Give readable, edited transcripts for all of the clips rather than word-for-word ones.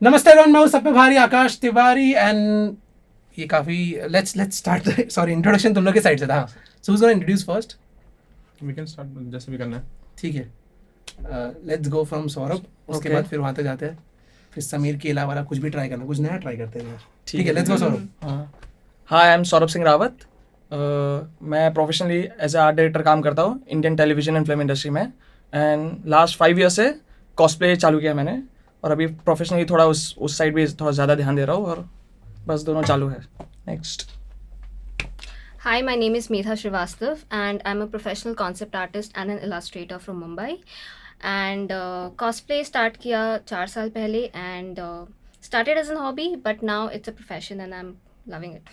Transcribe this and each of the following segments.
नमस्ते एवरीवन, मैं हूं सब पे भारी आकाश तिवारी एंड ये काफी लेट्स स्टार्ट सॉरी इंट्रोडक्शन तुम लोग के साइड से था. So who's gonna introduce first? We can start जैसे भी करना है. ठीक है, लेट्स गो फ्रॉम सौरभ. उसके Okay. बाद फिर वहां तक जाते हैं. फिर समीर केला वाला कुछ भी ट्राई करना, कुछ नया ट्राई करते हैं. ठीक है, let's go Saurabh. Hi, I am Saurabh Singh Rawat. मैं professionally as a art director काम करता हूँ Indian television and film industry में. एंड लास्ट 5 ईयर से कॉस्प्ले चालू किया मैंने, और अभी प्रोफेशनली थोड़ा उस साइड भी थोड़ा ज़्यादा ध्यान दे रहा हूँ, और बस दोनों चालू है. Next. Hi, my name is Medha Srivastav, and I'm a professional concept artist and an illustrator from Mumbai. And cosplay start किया 4 साल पहले, and started as a hobby, but now it's a profession, and I'm loving it.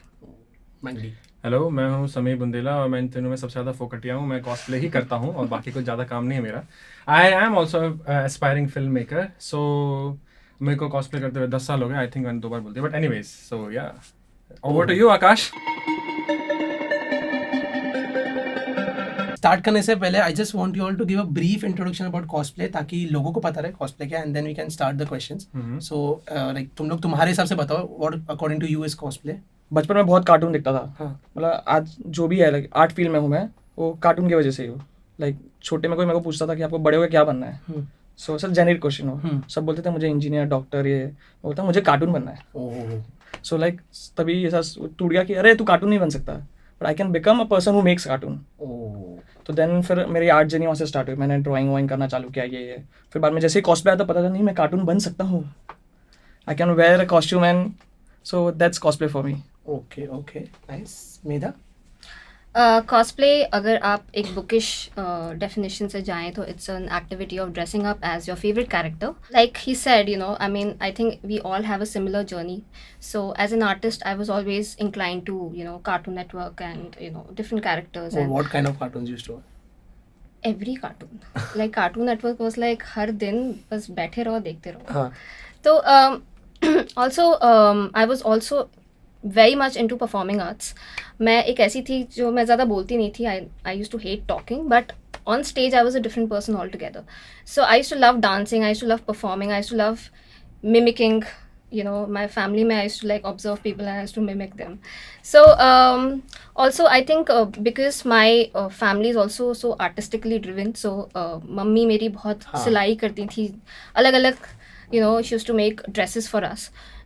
Mandi. Hello, मैं हूँ समीर बुंदेला और मैं इन तीनों में सबसे ज़्यादा फोकटिया हूँ. मैं कॉस्प्ले ही करता हूँ और बाकी कुछ ज़्यादा काम नहीं है मेरा. I am also aspiring film maker. So मेरे को कॉस्प्ले करते हुए 10 साल हो गए. आई थिंक मैंने 2 बार बोल दिया, but anyways. So yeah, over to you Akash. Start करने से पहले I just want you all to give a brief introduction about cosplay, ताकि लोगों को पता रहे कॉस्प्ले क्या है, and then we can start the questions. So like तुम लोग तुम्हारे हिसाब से बताओ what according to you is cosplay. बचपन में बहुत कार्टून देखता था. हाँ. मतलब आज जो भी है, लाइक आर्ट फील्ड में हूँ मैं, वो कार्टून की वजह से ही हूँ. लाइक छोटे में कोई मेरे को पूछता था कि आपको बड़े होकर क्या बनना है, सो सर जेनरिक क्वेश्चन हो. सब बोलते थे मुझे इंजीनियर, डॉक्टर, ये बोलता मुझे कार्टून बनना है. ओह, सो लाइक तभी ऐसा टूट गया कि अरे तू कार्टून नहीं बन सकता, but I can become a person who makes cartoon. Oh. तो देन फिर मेरी आर्ट जर्नी वहाँ से स्टार्ट हुई. मैंने ड्राइंग वाइंग करना चालू किया, ये फिर बाद में जैसे ही कॉस्प्ले आया तो पता था नहीं मैं कार्टून बन सकता हूँ. I can wear a costume, and so that's cosplay for me. Okay okay, nice. Medha. Cosplay, अगर आप एक बुकिश definition से जाएं तो it's an activity of dressing up as your favorite character. Like he said, you know, I mean, I think we all have a similar journey. So as an artist, I was always inclined to, you know, Cartoon Network and, you know, different characters. And What kind of cartoons you used to watch? every cartoon. Like Cartoon Network was like हर दिन बस बैठे रहो देखते रहो. हाँ. तो also I was also very much into performing arts. मैं एक ऐसी थी जो मैं ज़्यादा बोलती नहीं थी. I used to hate talking, but on stage I was a different person altogether. So I used to love dancing, I used to love performing, I used to love mimicking. You know, my family में I used to like observe people and I used to mimic them. So also I think because my family is also so artistically driven. So mummy मेरी बहुत सिलाई करती थी अलग अलग. You know, she used to make dresses for us.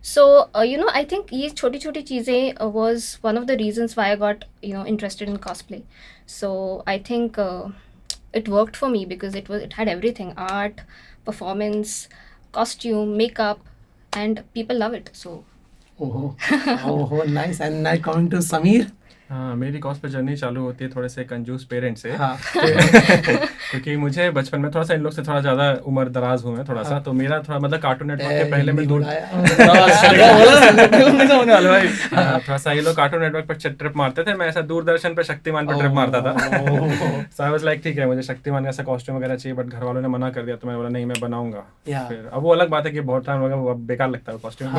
So you know, I think ये छोटी छोटी चीज़ें was one of the reasons why I got, you know, interested in cosplay. So I think it worked for me because it had everything: art, performance, costume, makeup, and people love it. So Oh, nice. And now coming to Sameer. हाँ, मेरी cosplay journey चालू होती है थोड़े से कंजूस parent से. हाँ. क्योंकि मुझे बचपन में थोड़ा सा इन लोग से थोड़ा ज़्यादा उम्र दराज हूँ मैं थोड़ा सा. तो मेरा थोड़ा मतलब कार्टून नेटवर्क के पहले मैं दूर थोड़ा सा ये लोग कार्टून नेटवर्क पर ट्रिप मारते थे. मैं ऐसा दूरदर्शन पे शक्तिमान पर ट्रिप मारता था. सो आई वाज लाइक ठीक है मुझे शक्तिमान का ऐसा कॉस्ट्यूम वगैरह चाहिए, बट घर वालों ने मना कर दिया. तो मैंने बोला नहीं मैं बनाऊंगा. फिर अब वो अलग बात है कि बहुत टाइम लगा, वो अब बेकार लगता है costume.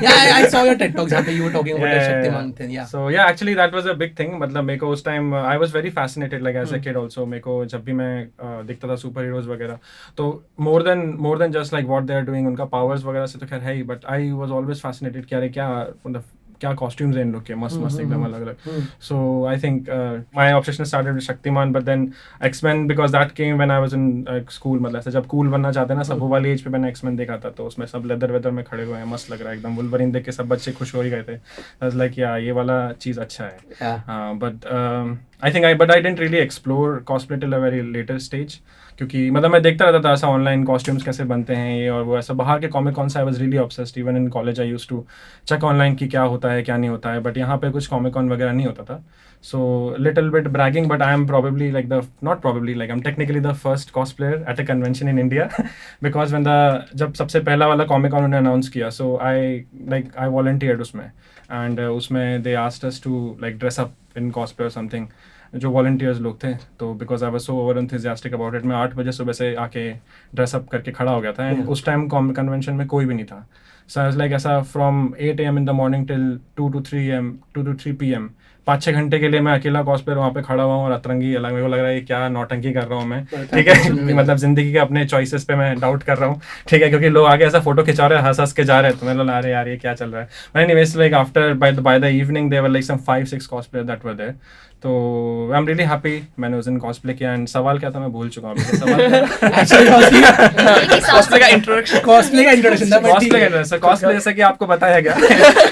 Yeah, I saw your TED talk जहाँ पे you were talking about that Shaktiman thing. Yeah. So yeah, actually that was a big thing. मतलब मेरे को उस time I was very fascinated like as a kid also. मेरे को जब भी मैं देखता था सुपर हीरोज वगैरह, तो more than just like what they are doing, उनका powers वगैरह से तो खैर है ही, but I was always fascinated कि अरे क्या मतलब क्या कॉस्ट्यूम्स हैं इन लोग के, मस्त मस्त एकदम अलग अलग. So I think my obsession started with Shaktimaan, but then X Men because that came when I was in school. मतलब ऐसे जब कूल बनना चाहते हैं ना सब, वो वाली एज पे मैंने एक्समैन देखा था. तो उसमें सब लेदर वेदर में खड़े हुए हैं, मस्त लग रहा है एकदम. वुल्वरीन देख के सब बच्चे खुश हो ही गए थे. आई वाज लाइक या ये वाला चीज़ अच्छा है. But I think I didn't really explore cosplay till a very later stage. क्योंकि मतलब मैं देखता रहता था ऐसा ऑनलाइन कॉस्ट्यूम्स कैसे बनते हैं ये और वो, ऐसा बाहर के कॉमिक कॉन से I was really obsessed. Even in college I used to check online कि क्या होता है क्या नहीं होता है, बट यहाँ पे कुछ कॉमिक कॉन वगैरह नहीं होता था. So little bit bragging, but I am probably like the not probably like I am technically the first cosplayer at a convention in India. Because when the जब सबसे पहला वाला कॉमिक कॉन उन्होंने announce किया, सो आई वॉलंटियर्ड उसमें. And उसमें they asked us to like dress up in cosplay और something, जो वॉलंटियर्स लोग थे. तो because I was so over enthusiastic about it, मैं 8 बजे सुबह से आके ड्रेसअप करके खड़ा हो गया था. एंड उस टाइम कन्वेंशन में कोई भी नहीं था. सो आई वाज लाइक ऐसा from 8 AM in the morning till 2 to 3 PM 5-6 घंटे के लिए मैं अकेला कॉस्प्लेयर वहाँ पे खड़ा हुआ हूँ और अतरंगी अलग, मेरे को लग रहा है क्या नौटंकी कर रहा हूँ मैं, ठीक है, मतलब जिंदगी के अपने चॉइसेस पे मैं डाउट कर रहा हूँ, ठीक है, क्योंकि लोग आगे ऐसा फोटो खिंचा रहे हैं, हंस के जा रहे हैं, तो मैंने बोला अरे यार ये क्या चल रहा है. But anyways like after by the evening there were like some 5-6 cosplayer that were there. तो आई एम रियली हैप्पी मैंने उस दिन कॉस्प्ले किया. एंड सवाल क्या था मैं भूल चुका हूँ अभी. कॉस्प्ले का इंट्रोडक्शन था कॉस्प्ले जैसा कि आपको बताया गया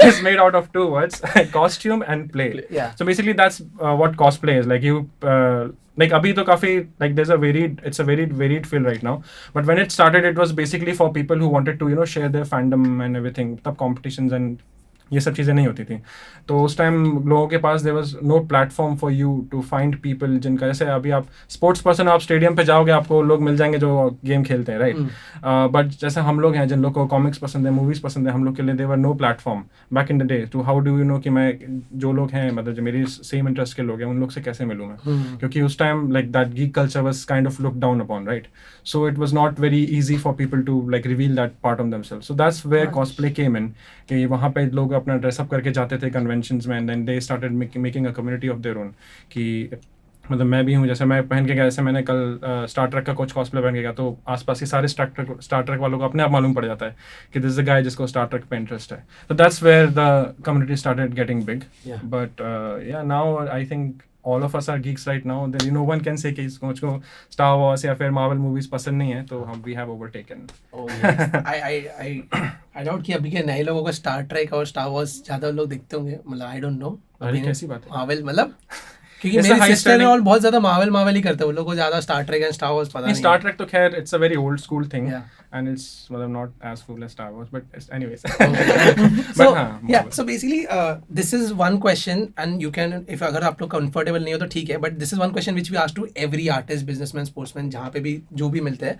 is made out of 2 words, costume and play. Yeah. So basically that's what cosplay is. Like you like abhi to kafi like there's a varied field right now, but when it started it was basically for people who wanted to, you know, share their fandom and everything. Tab competitions and ये सब चीज़ें नहीं होती थी. तो उस time लोगों के पास there was no platform for you to find people जिनका, जैसे अभी आप स्पोर्ट्स पर्सन, आप स्टेडियम पे जाओगे आपको लोग मिल जाएंगे जो गेम खेलते हैं, राइट. बट जैसे हम लोग हैं जिन लोग को कॉमिक्स पसंद है, मूवीज़ पसंद है, हम लोग के लिए there were no platform back in the day to how do you know कि मैं जो लोग हैं मतलब जो मेरी सेम इंटरेस्ट के लोग हैं उन लोग से कैसे मिलूँ मैं, क्योंकि उस time like that geek culture was kind of look down upon, right. So it was not very easy for people to like reveal that part of themselves. So that's where cosplay came in. कि वहाँ पे लोग अपना dress up करके जाते थे conventions में, and then they started making a community of their own. कि मतलब मैं भी हूँ, जैसे मैं पहन के गया, जैसे मैंने कल स्टार ट्रेक का कुछ कॉस्प्ले पहन के गया, तो आसपास के सारे स्टार ट्रेक वालों को अपने आप मालूम पड़ जाता है कि दिस इज द गाय जिसको स्टार ट्रेक पे इंटरेस्ट है. तो that's where the community started getting big. But yeah now I think all of us are geeks right now. There, you know, one can say कि मुझको Star Wars या फिर Marvel movies पसंद नहीं है, तो हम we have overtaken. Oh yes. I doubt कि अभी के नए लोगों को Star Trek और Star Wars ज़्यादा लोग देखते होंगे, मतलब I don't know. अरे कैसी बात है? Marvel मतलब क्योंकि मेरे सिस्टर और बहुत ज़्यादा मार्वल ही करते हैं, वो लोग को ज़्यादा Star Trek and star Wars पता नहीं. स्टार ट्रेक तो खैर it's a very old school thing, Yeah. and it's मतलब not as cool as Star Wars, but anyways. So हाँ, yeah, so basically this is one question and you can, if अगर आप लोग comfortable नहीं हो तो ठीक है, but this is one question which we ask to every artist, businessman, sportsman, जहाँ पे भी जो भी मिलते हैं,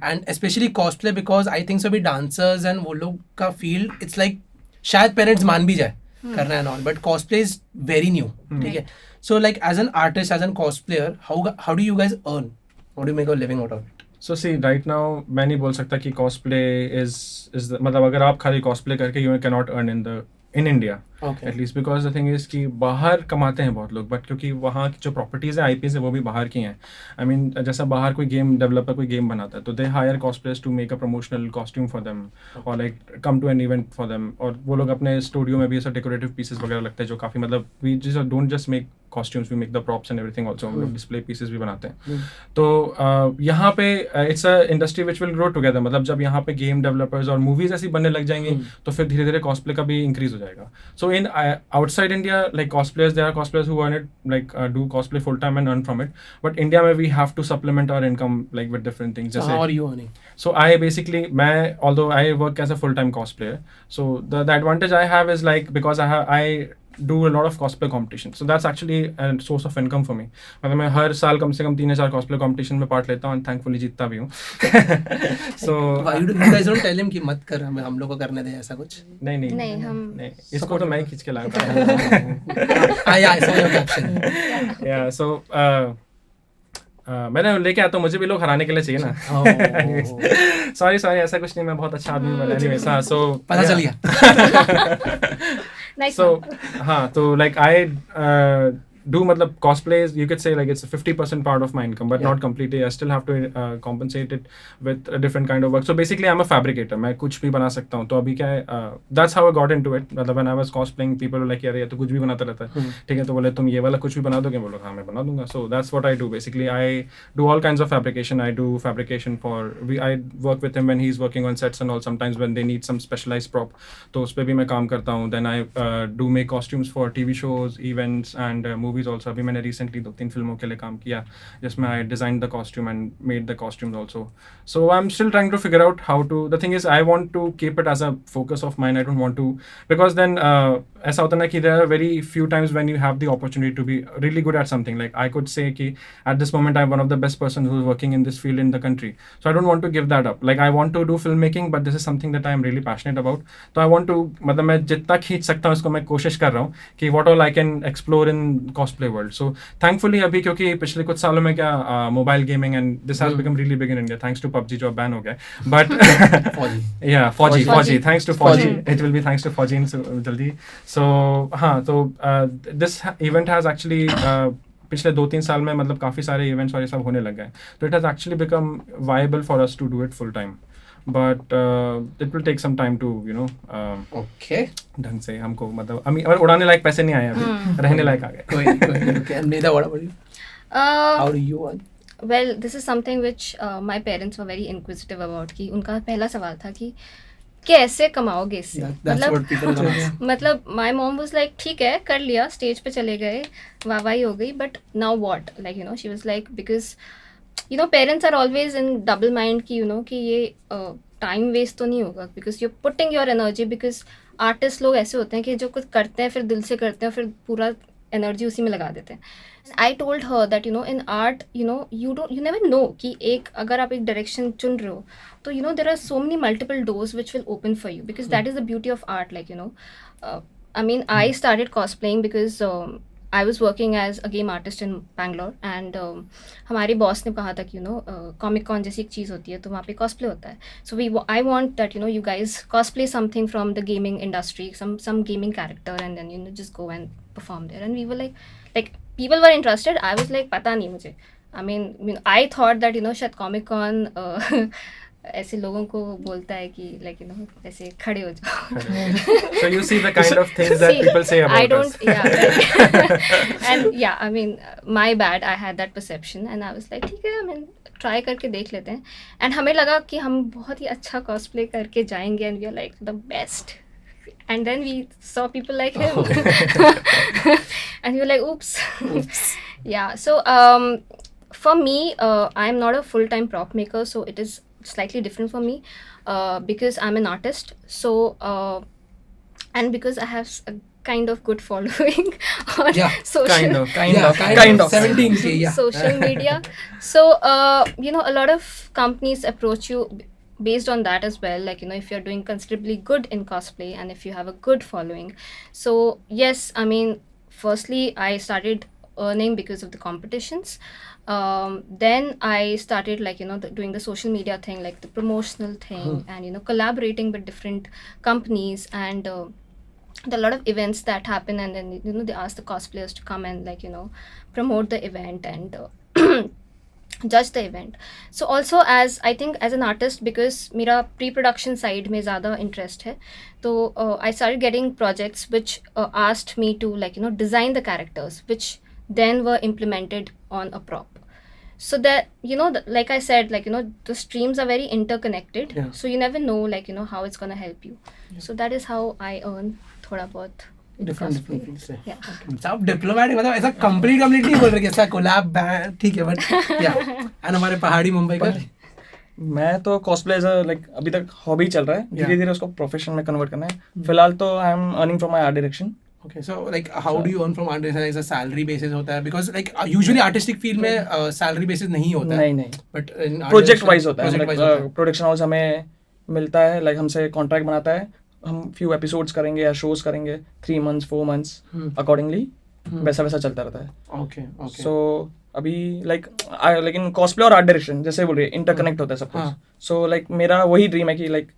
and especially cosplay because I think so भी dancers and वो लोग का field it's like शायद parents मान भी जाए करना है all, but cosplay is very new, ठीक है. So like as an artist, as a cosplayer, how do you guys earn? How do you make a living out of it? So see, right now मैं नहीं बोल सकता कि cosplay is the, मतलब अगर आप खाली cosplay करके you cannot earn in India. Okay. At least because the thing is कि बाहर कमाते हैं बहुत लोग, बट क्योंकि वहाँ की जो प्रॉपर्टीज़ है IPs है वो भी बाहर की हैं. I mean जैसा बाहर कोई गेम डेवलपर कोई गेम बनाता है तो they hire cosplayers to make a promotional costume for them or like come to an event for them. और वो लोग अपने स्टूडियो में भी ऐसा डेकोरेटिव पीसेस वगैरह लगते हैं जो काफ़ी मतलब we just don't just make costumes, we make the props and everything also. हम लोग डिस्प्ले पीसेस भी बनाते हैं. तो यहाँ पे it's a industry which will grow together. मतलब जब यहाँ पे गेम डेवलपर्स और मूवीज ऐसी बनने लग जाएंगी तो फिर धीरे धीरे कॉस्प्ले का भी इंक्रीज हो जाएगा. So in outside India like cosplayers, there are cosplayers who earn it like do cosplay full time and earn from it. But India में we have to supplement our income like with different things. So how are you earning? So I basically, although I work as a full-time cosplayer, so the advantage I have is like because I do a lot of cosplay competitions, so that's actually a source of income for me. मतलब मैं हर साल कम से कम 3-4 cosplay competition में part लेता हूँ and thankfully जीतता भी हूँ. So Why you guys don't tell him कि मत कर, हम लोग को करने दे ऐसा कुछ? नहीं हम इसको तो मैं ही खींच के लाता हूँ. Yeah, I saw your caption. Yeah, so मैंने लेके आता हूँ, मुझे भी लोग हराने के लिए चाहिए ना. सॉरी ऐसा कुछ नहीं, मैं बहुत अच्छा आदमी बना. Anyways, हाँ, so पता चल गया. nice. So हाँ, तो like I do मतलब cosplays, you could say like it's a 50% part of my income, but not completely. I still have to compensate it with a different kind of work. So basically I'm a fabricator. मैं कुछ भी बना सकता हूँ. तो अभी क्या है, that's how I got into it. मतलब when I was cosplaying, people were like यार ये तो कुछ भी बनाता रहता है, ठीक है, तो बोले तुम ये वाला कुछ भी बना दोगे? बोलो हाँ मैं बना दूंगा. So that's what I do basically. I do all kinds of fabrication. I do fabrication for I work with him when he's working on sets and all. Sometimes when they need some specialized prop, तो उस पे भी मैं काम करता हूँ. Then I do make costumes for TV shows, events and movies also. अभी मैंने recently 2-3 फिल्मों के लिए काम किया जिसमें I designed the costume and made the costumes also. So I'm still trying to figure out how to. The thing is I want to keep it as a focus of mine. I don't want to, because then ऐसा होता है ना कि there are very few times when you have the opportunity to be really good at something. Like I could say कि at this moment I'm one of the best persons who's working in this field in the country. So I don't want to give that up. Like I want to do filmmaking, but this is something that I am really passionate about. So I want to, मतलब मैं जितना खींच सकता हूँ इसको मैं कोशिश कर रहा हूँ कि what all I can explore in cosplay world. So thankfully अभी क्योंकि पिछले कुछ सालों में क्या mobile gaming and this has become really big in India thanks to PUBG जो ban हो गया but yeah Fauji thanks to Fauji it will be thanks to Fauji जल्दी. So हाँ तो this event has actually पिछले 2-3 साल में मतलब काफ़ी सारे इवेंट्स और ये सब होने लग गए, तो it has actually become viable for us to do it full time, but it will take some time to okay ढंग से हमको मतलब और उड़ाने लायक पैसे नहीं आए अभी, रहने लायक आ गए. कोई Nida, what about you? How do you want? Well, this is something which my parents were very inquisitive about. कि उनका पहला सवाल था कि कैसे कमाओगे इससे. मतलब माई मॉम वाज लाइक ठीक है कर लिया, स्टेज पे चले गए, वाहवाही हो गई, but now what, like you know she was like, because you know parents are always in double mind कि यू नो कि ये टाइम वेस्ट तो नहीं होगा, because you putting your energy, because artist लोग ऐसे होते हैं कि जो कुछ करते हैं फिर दिल से करते हैं, फिर पूरा एनर्जी उसी में लगा देते हैं. I told her that you no in art you never know कि एक अगर आप एक डायरेक्शन चुन रहे हो तो you know there are so many multiple doors which will open for you, because that is the beauty of art. Like you know I mean I started cosplaying because I was working as a game artist in Bangalore and हमारे boss ने कहा था कि you no comic cone जैसी एक चीज़ होती है तो वहाँ पे कॉस्प्ले होता है. So I want that you know you guys cosplay something from the gaming industry, some gaming character, and then you know just go and perform there. And we were like people were interested. I was like पता नहीं मुझे. I mean I thought that you know शायद comic cone ऐसे लोगों को बोलता है कि लाइक यू नो ऐसे खड़े हो जाओ. So you see the kind of things that people say about I don't, us. yeah, right. And yeah, I mean my bad, I had that perception and I was like ठीक है, I mean try करके देख लेते हैं. And हमें लगा कि हम बहुत ही अच्छा कॉस्प्ले करके जाएंगे and we are like the best. And then we saw people like him. And we were like, oops. Yeah, so for me, I'm not a full-time prop maker, so it is slightly different for me because I'm an artist. So, and because I have a kind of good following on social kind of 17K, yeah. social media. So, you know, a lot of companies approach you based on that as well, like you know if you're doing considerably good in cosplay and if you have a good following. So yes, I mean firstly I started earning because of the competitions. Then I started like you know doing the social media thing, like the promotional thing, and you know collaborating with different companies, and there are a lot of events that happen, and then you know they ask the cosplayers to come and like you know promote the event and judge the event. So also as I think as an artist, because मेरा pre-production side में ज़्यादा interest है, तो I started getting projects which asked me to like you know design the characters which then were implemented on a prop. So that you know like I said, like you know the streams are very interconnected, so you never know like you know how it's gonna help you. So that is how I earn थोड़ा बहुत different fields से. सब diplomatic मतलब ऐसा complete नहीं बोल रहे कि ऐसा कोलैब ठीक है, बट या एंड हमारे पहाड़ी मुंबई का मैं तो कॉस्प्ले एज लाइक अभी तक हॉबी चल रहा है, धीरे धीरे उसको प्रोफेशन में कन्वर्ट करना है. फिलहाल तो I am earning from my art direction. Okay, so like how do you earn from art direction? Is a salary basis होता है? Because like usually artistic field में salary basis नहीं होता है. नहीं. But प्रोजेक्ट वाइज होता है. Production house हमें मिलता है, लाइक हमसे कॉन्ट्रैक्ट बनाता है, हम फ्यू एपिसोड्स करेंगे या शोज करेंगे 3 months 4 months अकॉर्डिंगली वैसा चलता रहता है. Okay. सो अभी लाइक लेकिन कॉस्प्ले और आर्ट डायरेक्शन जैसे बोल रहे हैं इंटरकनेक्ट होता है सब कुछ. सो लाइक मेरा वही ड्रीम है कि लाइक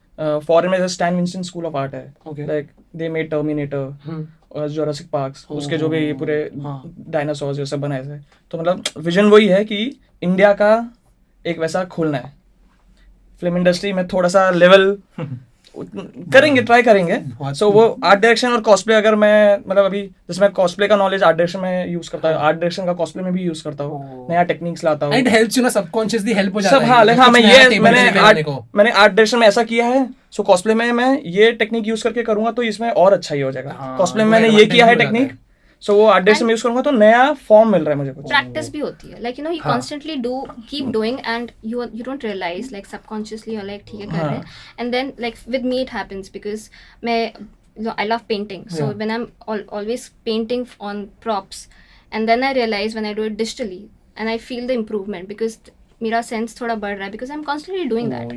फॉरेन में Stan Winston school of art है, like they made Terminator, Jurassic Parks, उसके जो भी पूरे डायनासोर्स जो सब बनाए थे. तो मतलब विजन वही है कि इंडिया का एक वैसा खोलना है. फिल्म इंडस्ट्री में थोड़ा सा लेवल करेंगे, ट्राई करेंगे. सो वो आर्ट डायरेक्शन और कॉस्प्ले अगर मैं मतलब अभी जैसे मैं कॉस्प्ले का नॉलेज आर्ट डायरेक्शन में यूज करता हूँ, आर्ट डायरेक्शन का कॉस्प्ले में भी यूज करता हूँ, नया टेक्निक्स लाता हूँ. इट हेल्प्स यू ना, सबकॉन्शियसली हेल्प हो जाता है. सब हाँ, लेकिन मैंने आर्ट डायरेक्शन में ऐसा किया है. सो कॉस्प्ले में मैं ये टेक्निक यूज करके करूंगा तो इसमें और अच्छा ही हो जाएगा. कॉस्प्ले में मैंने ये किया है टेक्निक, सो वो आर्ट डायरेक्शन में यूज करूंगा तो नया फॉर्म मिल रहा है मुझे. कुछ प्रैक्टिस भी होती है, like you know you constantly keep doing and you don't realise like subconsciously और लाइक ठीक है कर रहे हैं. And then like with me it happens because I love painting, so when I'm always painting on props, and then I realize when I do it digitally and I feel the improvement because मेरा sense थोड़ा बढ़ रहा है because I'm constantly doing that.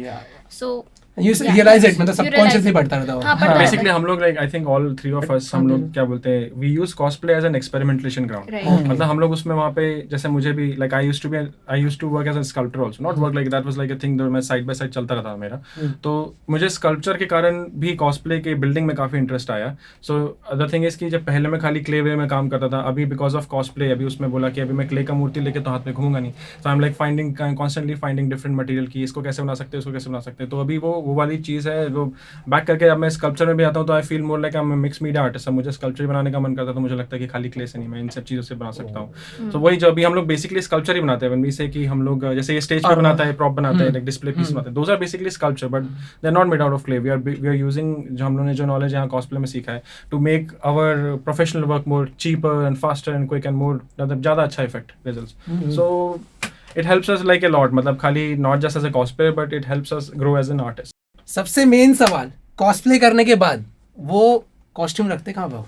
So You Yeah. realize it, मतलब You realize subconsciously it. बढ़ता रहता हाँ, है पड़ता बेसिकली है। हम लोग like I think all three of us हम लोग क्या बोलते हैं we use cosplay as an experimentation ground Right. मतलब हम लोग उसमें वहाँ पे जैसे मुझे भी like I used to work as a sculptor also not work like that was like a thing जो मैं साइड बाय साइड चलता रहता था मेरा तो मुझे स्कल्पचर के कारण भी कॉस्प्ले के बिल्डिंग में काफी इंटरेस्ट आया सो द थिंग इज कि जब पहले मैं खाली क्ले वे में काम करता था अभी बिकॉज ऑफ कॉस्प्ले अभी उसमें बोला कि अभी मैं क्ले का मूर्ति लेके तो हाथ में घूमूंगा नहीं so I am like finding constantly finding different material की इसको कैसे बना सकते हैं इसको कैसे बना सकते हैं तो अभी वो वाली चीज़ है जो बैक करके अब मैं स्कल्पचर में भी आता हूँ तो I feel more like I M mix media artist मुझे स्कल्पचर बनाने का मन करता है तो मुझे लगता है कि खाली क्ले से नहीं मैं इन सब चीज़ों से बना सकता हूँ तो वही जो अभी हम लोग बेसिकली स्कल्पचर ही बनाते हैं when we say कि हम लोग जैसे ये स्टेज पे बनाता है प्रॉप बनाता है डिस्प्ले पीस बनाते हैं those are basically sculpture but they are not made out of clay we are using जो हम लोगों ने जो नॉलेज यहाँ कॉस्प्ले में सीखा है to make our professional work more cheaper and faster and quick and more मतलब ज़्यादा अच्छा effect results so it helps us like a lot मतलब खाली not just as a cosplayer but it helps us grow as an artist सबसे main सवाल cosplay करने के बाद वो कॉस्ट्यूम रखते कहाँ पे हो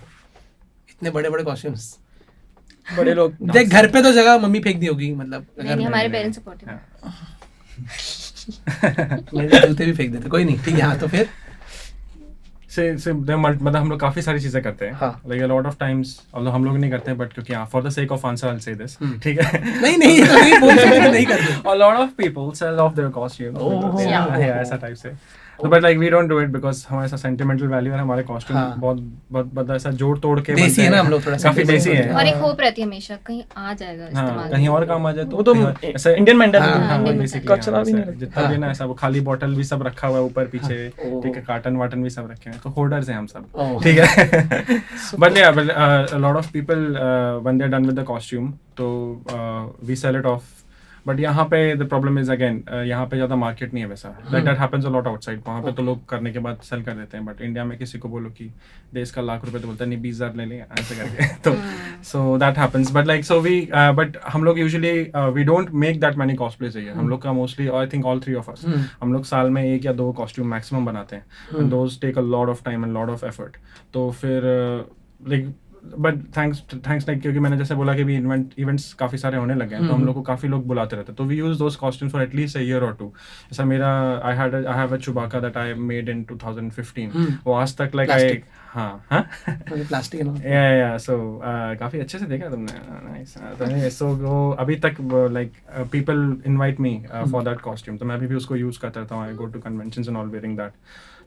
इतने बड़े बड़े कॉस्ट्यूम्स बड़े लोग देख घर पे तो जगह मम्मी फेंक दी होगी मतलब नहीं, नहीं, हमारे पेरेंट्स सपोर्टिव हाँ। मेरे जूते भी फेंक देते कोई नहीं ठीक है हाँ तो फिर से मतलब हम लोग काफी सारी चीजें करते हैं हाँ। Like a lot of times although हम लोग नहीं करते हैं बट क्योंकि for the sake of answer I will say this ठीक है नहीं नहीं ये तो नहीं बोल सकते कि नहीं करते a lot of people sell off their costumes Oh. yeah ऐसा टाइप से तो but like we don't do it because हमारा ऐसा सेंटिमेंटल वैल्यू है हमारे कॉस्ट्यूम हाँ। बहुत ऐसा जोड़ तोड़ के देसी बनते है ना हैं। हम लोग थोड़ा काफी देसी है और एक होप रहती है हमेशा कहीं आ जाएगा हाँ इस्तेमाल कहीं और काम आ जाए तो वो तो कहीं और- ऐसा इंडियन मेंटालिटी हाँ, हाँ, Indian basically, कचरा हाँ, भी नहीं ऐसा रखते। जितना भी ना ऐसा वो खाली बॉटल भी सब रखा हुआ है ऊपर पीछे ओह। ठीक है कार्टन वाटन भी सब रखे हैं तो होल्डर्स हैं हम सब ओह। ठीक है but a lot of people when they're done with the costume तो we sell it off but यहाँ पे द प्रॉब्लम इज अगेन यहाँ पे ज़्यादा मार्केट नहीं है वैसा that happens a lot outside वहाँ पे तो लोग करने के बाद सेल कर देते हैं बट इंडिया में किसी को बोलो कि देश का लाख रुपए तो बोलता है नहीं 20,000 ले लें ऐसे करके तो so that happens but like so we but हम लोग usually we don't make that many cosplays है हम लोग का mostly I think all three of us हम लोग साल में 1 या 2 कॉस्ट्यूम मैक्सिमम बनाते हैं and those take a lot of time and lot of effort तो फिर लाइक बट थैंक्स लाइक क्योंकि मैंने जैसे बोला कि भी इवेंट्स काफ़ी सारे होने लगे हैं तो हम लोग को काफ़ी लोग बुलाते रहते हैं तो we use those costumes for at least a year और 2 जैसा मेरा I have a Chewbacca that I made in 2015 वो आज तक लाइक आई Plastic. हाँ प्लास्टिक या सो काफ़ी अच्छे से देखा तुमने नाइस सो वो अभी तक like people invite me for that costume तो मैं अभी भी उसको यूज़ करता रहता हूँ I go to conventions and all wearing that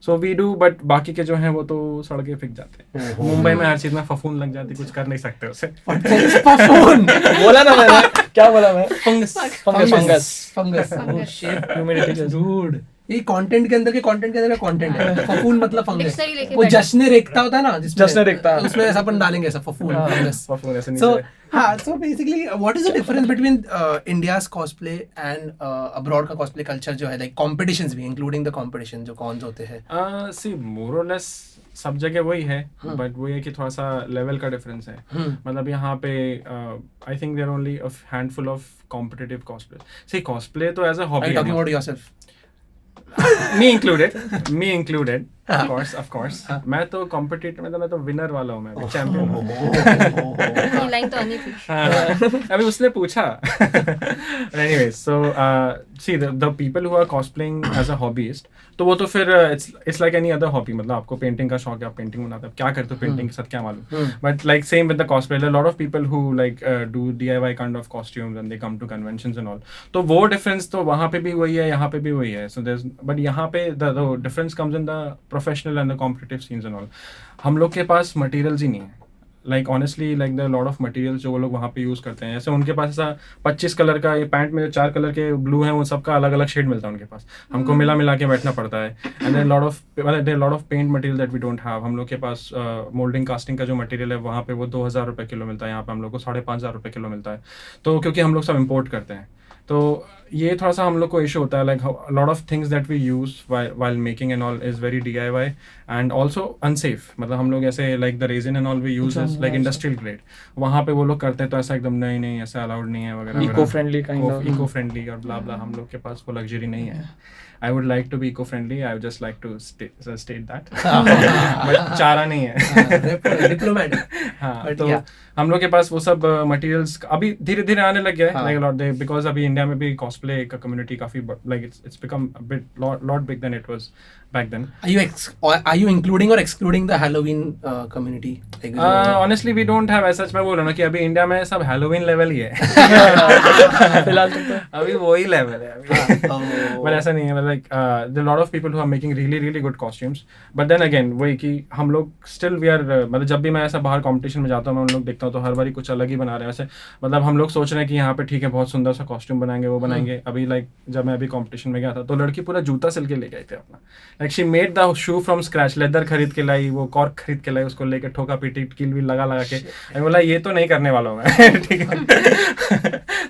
so we do but बाकी के जो हैं वो तो सड़के फेंक जाते हैं मुंबई में हर चीज़ में फफूंद लग जाती कुछ कर नहीं सकते उसे फफून बोला ना मैंने क्या बोला मैं fungus fungus fungus humidity dude ये कंटेंट के अंदर का कंटेंट है फफून मतलब फंगस Dictionary लेके वो बैठ। जश्न रेखता होता है ना जिसमें जश्न रेखता। उसमें ऐसा अपन डालेंगे ऐसा फफून फंगस फफूंद ऐसे So, नीचे हाँ, so basically, what is the difference between India's cosplay and abroad का cosplay culture जो है, like competitions भी, including the competition जो कौन से होते हैं? सी मोर और लेस सब जगह वही है बट वो ये कि थोड़ा सा लेवल का डिफरेंस है मतलब यहाँ पे I think there only a handful of competitive cosplay see cosplay तो as a Are you hobby talking about yourself? me included of course मैं तो कॉम्पिटिटिव मैं तो विनर वाला हूँ मैं चैंपियन हूँ ये लाइन तो आनी थी हाँ, अभी उसने पूछा anyways so see the people who are cosplaying as a hobbyist तो वो तो फिर it's like any other hobby मतलब आपको पेंटिंग का शौक है आप पेंटिंग बनाते हो क्या करते हो पेंटिंग के साथ क्या मालूम but like same with the cosplay there are a lot of people who like do DIY kind of costumes and they come to conventions and all तो वो difference तो वहाँ पे भी वही है यहाँ पे भी वही है so there's but यहाँ पे the difference comes in the professional and the competitive scenes and all हम लोग के पास materials ही नहीं है like honestly like the lot of materials जो वो लोग वहाँ पे यूज़ करते हैं जैसे उनके पास ऐसा 25 कलर का ये पैंट में 4 कलर के ब्लू हैं उन सबका अलग अलग शेड मिलता है उनके पास हमको मिला के बैठना पड़ता है and there lot of paint material that we don't have हम लोग के पास मोल्डिंग कास्टिंग का जो मटेरियल है वहाँ पे वो 2,000 रुपये किलो मिलता है यहाँ पे हम लोग को 5,500 रुपये किलो मिलता है तो क्योंकि हम लोग सब इम्पोर्ट करते हैं तो ये थोड़ा सा हम लोग को इशू होता है like lot of things that we use while making and all is very DIY and also unsafe मतलब हम लोग ऐसे like the resin and all we use is like industrial grade वहाँ पे वो लोग करते हैं तो ऐसा एकदम नहीं ऐसा अलाउड नहीं है वगैरह इको फ्रेंडली इको फ्रेंडली और ब्ला ब्ला हम लोग के पास वो लग्जरी नहीं है I would like to be eco friendly I would just like to state that but चारा नहीं है Diplomat. हाँ But तो yeah. हम लोग के पास वो सब मटेरियल्स अभी धीरे धीरे आने लग गया हाँ. है लाइक बिकॉज अभी इंडिया में भी कॉस्प्ले का कम्युनिटी काफी like it's become a bit lot big than it was back then. Are you including or excluding the Halloween community? Like, Honestly, we don't have as such. मैं बोल रहा हूँ ना कि अभी इंडिया में सब Halloween लेवल ही है. फिलहाल तक तो अभी वही लेवल है अभी. oh. But ऐसा नहीं है. But like there are a lot of people who are making really good costumes. But then again वही कि हम लोग still we are मतलब जब भी मैं ऐसा बाहर competition में जाता हूँ मैं उन लोग देखता हूँ तो हर बारी कुछ अलग ही बना रहे हैं. वैसे मतलब हम लोग सोच रहे हैं कि यहाँ पे ठीक है बहुत सुंदर सा costume बनाएंगे वो बनाएंगे. अभी like जब मैं अभी competition में गया था तो लड़की पूरा जूता सिल के ले गए थे अपना. Like she made the shoe from scratch, leather खरीद के लाई, वो कॉर्क खरीद के लाई, उसको लेके ठोका पीटी कील भी लगा के. मैं बोला ये तो नहीं करने वाला हूँ मैं. ठीक है.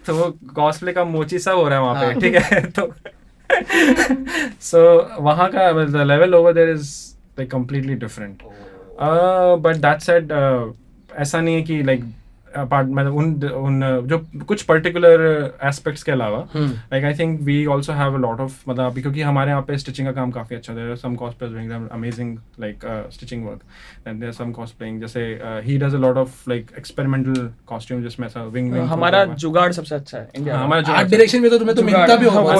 तो वो कॉस्प्ले का मोची सब हो रहा है वहाँ पे. ठीक है. तो so वहाँ का the level over there is like completely different. But that said ऐसा नहीं है कि like apart मतलब उन जो कुछ पर्टिकुलर एस्पेक्ट्स के अलावा like I think we also have a lot of मतलब अभी क्योंकि हमारे यहाँ पे स्टिचिंग का काम काफी अच्छा है. Some cosplayers doing that amazing like stitching work and there some cosplaying जैसे he does a lot of like experimental costume जिसमें ऐसा विंग हमारा जुगाड़ सबसे अच्छा है इंडिया में. हमारा आर्ट डायरेक्शन में तो तुम्हें तो मिलता भी होगा.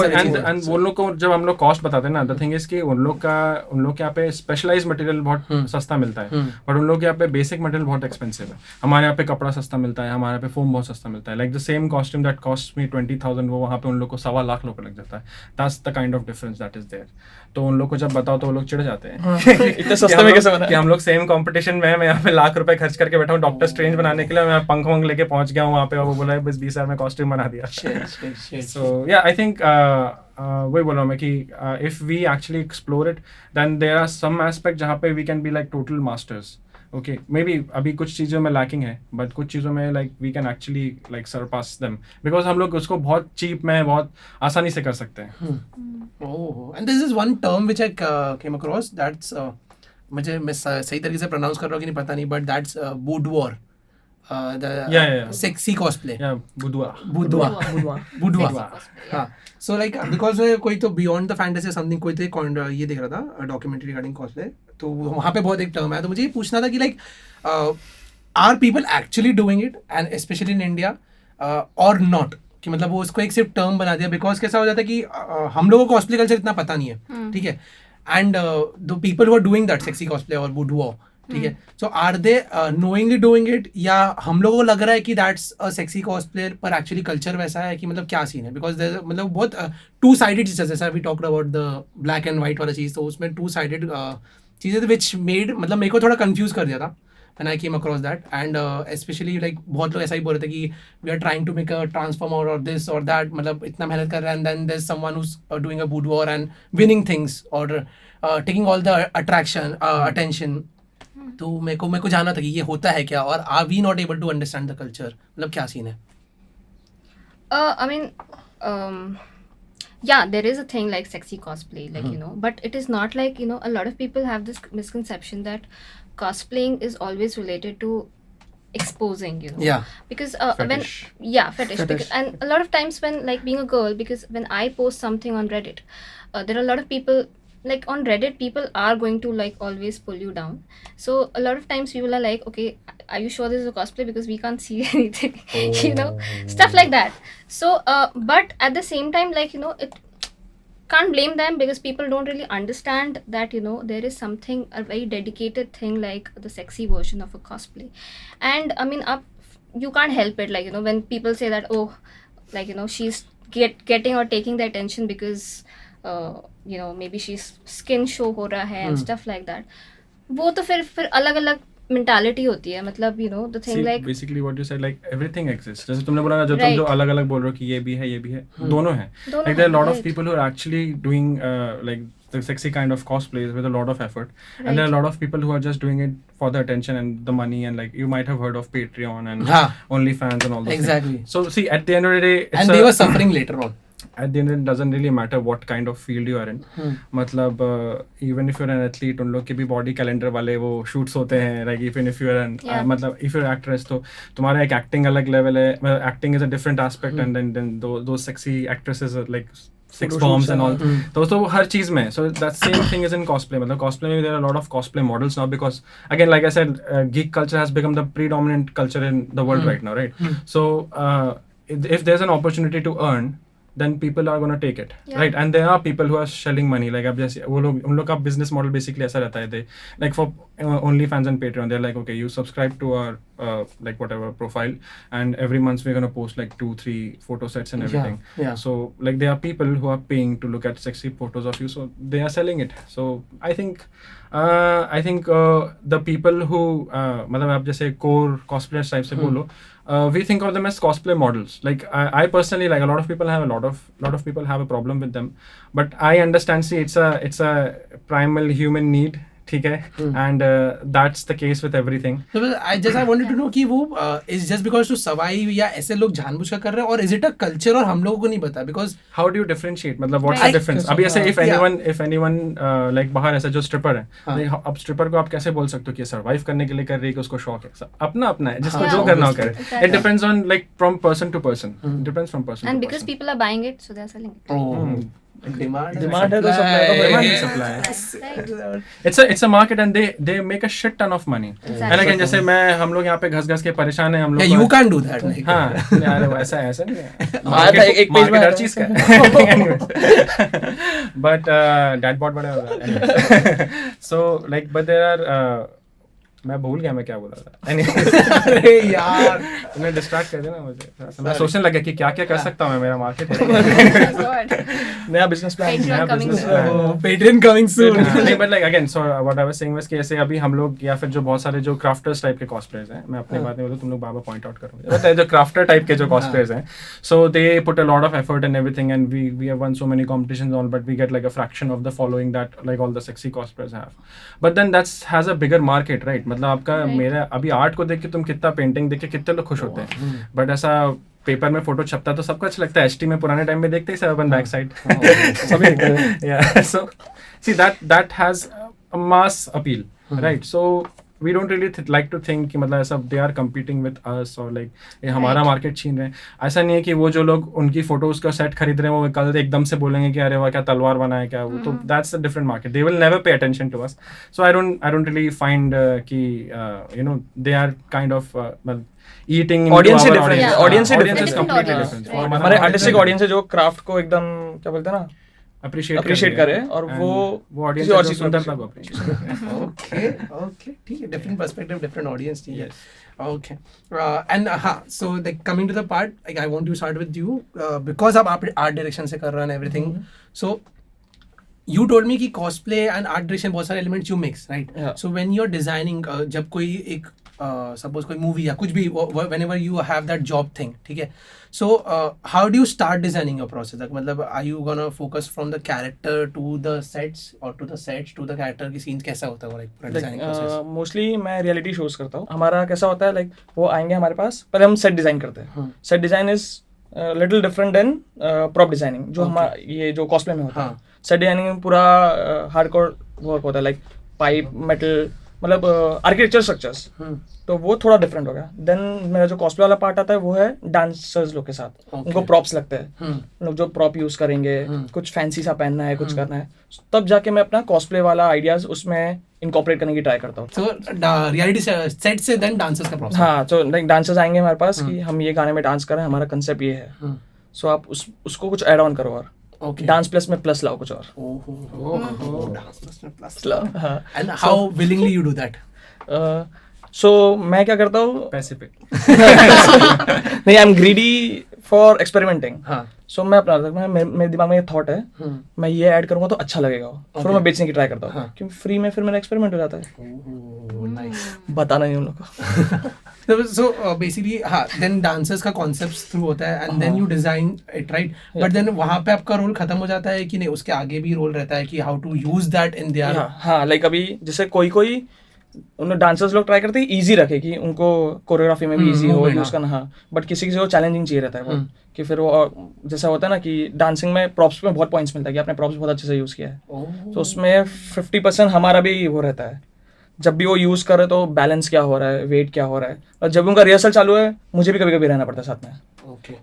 एंड वो लोग को जब हम लोग कॉस्ट बताते हैं ना द थिंग इज कि उन लोग के यहाँ पे स्पेशलाइज्ड मटेरियल बहुत सस्ता मिलता है बट उन लोग के यहाँ पे बेसिक मटेरियल बहुत एक्सपेंसिव है. हमारे यहाँ पे कपड़ा सस्ता मिलता है, हमारे यहाँ पे फोम बहुत सस्ता मिलता है. Like the same costume that cost me 20,000 वो वहाँ पे उन लोग को 1.25 लाख रुपए लग जाता है. That's the kind of difference that is there. तो उन लोग को जब बताओ तो वो लोग चिढ़ जाते हैं इतने सस्ते में कैसे बना कि हम लोग सेम कंपटीशन में मैं यहाँ पे लाख रुपए खर्च करके बैठा हूँ डॉक्टर स्ट्रेंज बनाने के लिए. मैं पंख वंख लेके पहुंच गया हूँ वहाँ पे और वो बोला बस 20 हजार में कॉस्ट्यूम बना दिया. सो या आई थिंक वही बोल रहा हूँ मैं कि if we actually explore it then there are some aspect जहाँ पे we can be like total masters. Okay maybe अभी कुछ चीज़ों में लैकिंग है बट कुछ चीज़ों में like we can actually like surpass them because हम लोग उसको बहुत चीप में बहुत आसानी से कर सकते हैं. Oh, and this is one term which I came across. That's मुझे मैं सही तरीके से प्रोनाउंस कर रहा हूँ कि नहीं पता नहीं but that's boudoir. Yeah. Sexy cosplay. Yeah, Boudoir. हाँ. So like because कोई तो Beyond the Fantasy something कोई तो ये देख रहा था documentary regarding cosplay. तो वहाँ पे बहुत एक टर्म है तो मुझे ये पूछना था कि like are people actually doing it and especially in India or not? कि मतलब वो उसको एक सिर्फ टर्म बना दिया बिकॉज कैसा हो जाता है कि हम लोगों को कॉस्प्ले कल्चर इतना पता नहीं है. ठीक है. And the people who are doing that sexy cosplay और बूडुआ. ठीक है. So are they knowingly doing it या हम लोगों को लग रहा है कि दैट्स अ सेक्सी कॉस्प्ले पर एक्चुअली कल्चर वैसा है कि मतलब क्या सीन है बिकॉज मतलब बहुत टू साइडेड चीज़ जैसा we talked about the black and white वाला चीज़ तो उसमें टू साइडेड चीज़ें विच मेड मतलब मेरे को थोड़ा कंफ्यूज कर दिया था when I came across that and especially like बहुत लोग ऐसा ही बोल रहे थे कि we are trying to make a transformer or this or that मतलब इतना मेहनत कर रहे हैं and then there's someone who's doing a boudoir and winning things or taking all the attention. तो मेरे को जानना था कि ये होता है क्या और are we not able to understand the culture मतलब क्या सीन है? I mean, yeah, there is a thing like sexy cosplay, like you know, but it is not like you know. A lot of people have this misconception that cosplaying is always related to exposing, you know. Yeah. Because Fetish. fetish. Because, and a lot of times when like being a girl, because when I post something on Reddit, there are a lot of people. Like on Reddit, people are going to like always pull you down. So a lot of times people are like, okay, are you sure this is a cosplay because we can't see anything, you know, stuff like that. So, but at the same time, like you know, it can't blame them because people don't really understand that you know there is something a very dedicated thing like the sexy version of a cosplay, and I mean, you can't help it. Like you know, when people say that oh, like you know, she's getting or taking the attention because. You know maybe she's skin show हो रहा है and stuff like that. वो तो फिर अलग-अलग mentality होती है मतलब you know the thing See, like basically what you said like everything exists. जैसे तुमने बोला ना जो तुम जो अलग-अलग बोल रहे हो कि ये भी है दोनों हैं. Like there are a lot of people who are actually doing like the sexy kind of cosplays with a lot of effort and there are a lot of people who are just doing it for the attention and the money and like you might have heard of Patreon and OnlyFans and all those exactly things. So see at the end of the day and they were suffering later on. At the end it doesn't really matter what kind of field you are in. मतलब even if you're an athlete उन लोग के भी body calendar वाले वो shoots होते हैं like even if you're an मतलब if you're an actress तो तुम्हारा एक acting अलग level है. acting is a different aspect and then those sexy actresses are like sex bombs and all. तो हर चीज में, so that same thing is in cosplay. मतलब cosplay में there are a lot of cosplay models now because again like I said, geek culture has become the predominant culture in the world right now, right? So if there's an opportunity to earn, then people are going to take it, right? And there are people who are shelling money, like अब जैसे वो लोग, उन लोग का business model basically ऐसा रहता है, they like for OnlyFans and Patreon, they're like, okay, you subscribe to our like whatever profile, and every month we're going to post like 2-3 photo sets and everything. Yeah. So like there are people who are paying to look at sexy photos of you, so they are selling it. So I think the people who मतलब आप जैसे core cosplayers type से बोलो, we think of them as cosplay models. Like I personally, like a lot of people have a problem with them, but I understand. See, it's a primal human need. ठीक है, and that's the case with everything. So I wanted to know कि वो is just because to survive या ऐसे लोग जानबूझ कर रहे हैं, और is it a culture और हम लोगों को नहीं पता? Because how do you differentiate? मतलब what's the difference? अभी ऐसे if anyone like बाहर ऐसा जो stripper है, अब stripper को आप कैसे बोल सकते हो कि survive करने के लिए कर रही है कि उसको शौक है? अपना है, जिसको जो करना हो करे. It depends on like from person to person. It depends from person to person. And because people are buying it, so they are selling it. Demand है तो supply and supply. It's a market and they make a shit ton of money. And again जैसे हम लोग यहाँ पे घस के परेशान हैं हम लोग. Yeah, you can't do that. हाँ, यार ऐसा नहीं है. Market हर चीज का है. But that bought whatever. So like but there are मैं भूल गया मैं क्या बोल रहा था. अरे यार तुमने डिस्ट्रैक्ट कर दिया ना मुझे. मैं सोचने लगा कि क्या कर सकता हूँ मैं, मेरा मार्केट है. नया business plan. Patreon coming soon. नहीं but like again, so what I was saying was कि ऐसे अभी हम लोग या फिर जो बहुत सारे जो क्राफ्टर्स टाइप के कॉस्प्लेयर्स हैं, मैं अपनी बात नहीं बोलूँ, तुम लोग बार-बार पॉइंट आउट करोगे, जो क्राफ्टर टाइप के जो कॉस्प्लेयर्स हैं, so they put a lot of effort and everything, and we have won so many competitions on, but we get like a fraction of the following that like all the sexy cosplayers have. But then that's has a bigger market, right? मतलब आपका मेरा अभी art को देख के तुम कितना painting देख के कितने लोग खुश होते हैं, बट ऐसा पेपर में फोटो छपता तो सबको अच्छा लगता है. एचटी में पुराने टाइम में देखते ही सब अपन बैक साइड सभी देखते हैं. या so see that has a mass appeal, right? So we don't really like to think कि मतलब ऐसा they are competing with us or like ये हमारा मार्केट छीन रहे हैं. ऐसा नहीं है कि वो जो लोग उनकी फोटोज का सेट खरीद रहे हैं वो कल एकदम से बोलेंगे कि अरे वाह क्या तलवार बनाया क्या वो. तो that's a different market. They will never pay attention to us. So I don't really find कि you know they are kind of eating into audience our different. audience. Audience Audience is different completely audience. different. Right. हमारे artistic audience है जो craft को एकदम क्या बोलते हैं ना अप्रिशिएट करे, और वो ऑडियंस किसी और जो चीज को सुंदरता को appreciate okay ठीक है, different perspective, different audience. ठीक है. Okay. And so like coming to the part, like I want to start with you because आप art direction से कर रहे हैं everything. So you told me कि cosplay and art direction बहुत सारे elements you mix, right? Yeah. So when you're designing जब कोई एक suppose कोई movie या कुछ भी, whenever you have that job thing, ठीक है? So how do you start designing your process? like मतलब are you gonna focus from the character to the sets or to the sets to the character की scenes कैसा होता है वो like पूरा designing process? Mostly मैं reality shows करता हूँ. हमारा कैसा होता है, लाइक वो आएंगे हमारे पास, पहले हम सेट डिजाइन करते हैं. Set design is little different than prop designing जो हमारा ये जो कॉस्प्ले में होता है. सेट डिजाइनिंग में पूरा हार्डकोर वर्क होता है, लाइक पाइप मेटल मतलब आर्किटेक्चर स्ट्रक्चर्स, तो वो थोड़ा डिफरेंट हो गया. देन मेरा जो कॉस्प्ले वाला पार्ट आता है वो है डांसर्स लोग के साथ. उनको प्रॉप्स लगते हैं, लोग जो प्रॉप यूज करेंगे, कुछ फैंसी सा पहनना है, कुछ करना है, तब जाके मैं अपना कॉस्प्ले वाला आइडियाज उसमें इनकॉर्पोरेट करने की ट्राई करता हूँ. So reality set से then dancers का process. हाँ, तो लाइक डांसर्स आएंगे हमारे पास कि हम ये गाने में डांस कर रहे हैं, हमारा कंसेप्ट ये है, सो आप उसको कुछ ऐड ऑन करो और Okay. डांस प्लस में प्लस लाओ कुछ और. Dance plus. हाँ. And how willingly you do that? सो मैं क्या करता हूँ, पैसे पे नहीं, I am greedy for experimenting. हाँ. सो मैं अपना मेरे दिमाग में ये थॉट है, मैं ये ऐड करूंगा तो अच्छा लगेगा, फिर मैं बेचने की ट्राई करता हूँ, क्योंकि फ्री में फिर मेरा एक्सपेरिमेंट हो जाता है. Nice. बताना नहीं उन लोग को. So basically then dancers का concepts through होता है and then you design it, right? But then वहाँ पे आपका रोल खत्म हो जाता है कि नहीं, उसके आगे भी रोल रहता है कि how to use that in their. हाँ, लाइक अभी जैसे कोई उन डांसर्स लोग ट्राई करते हैं इजी रखे कि उनको कोरियोग्राफी में भी इजी हो यूज करना. हाँ, बट किसी को चैलेंजिंग चाहिए रहता है वो, कि फिर वो जैसा होता है ना कि डांसिंग में प्रॉप्स में बहुत पॉइंट्स मिलता है कि आपने प्रॉप्स बहुत अच्छे से यूज किया है, तो उसमें 50% हमारा भी वो रहता है. जब भी वो यूज कर रहे तो बैलेंस क्या हो रहा है, वेट क्या हो रहा है, और जब उनका रिहर्सल चालू है मुझे भी कभी कभी रहना पड़ता है साथ में.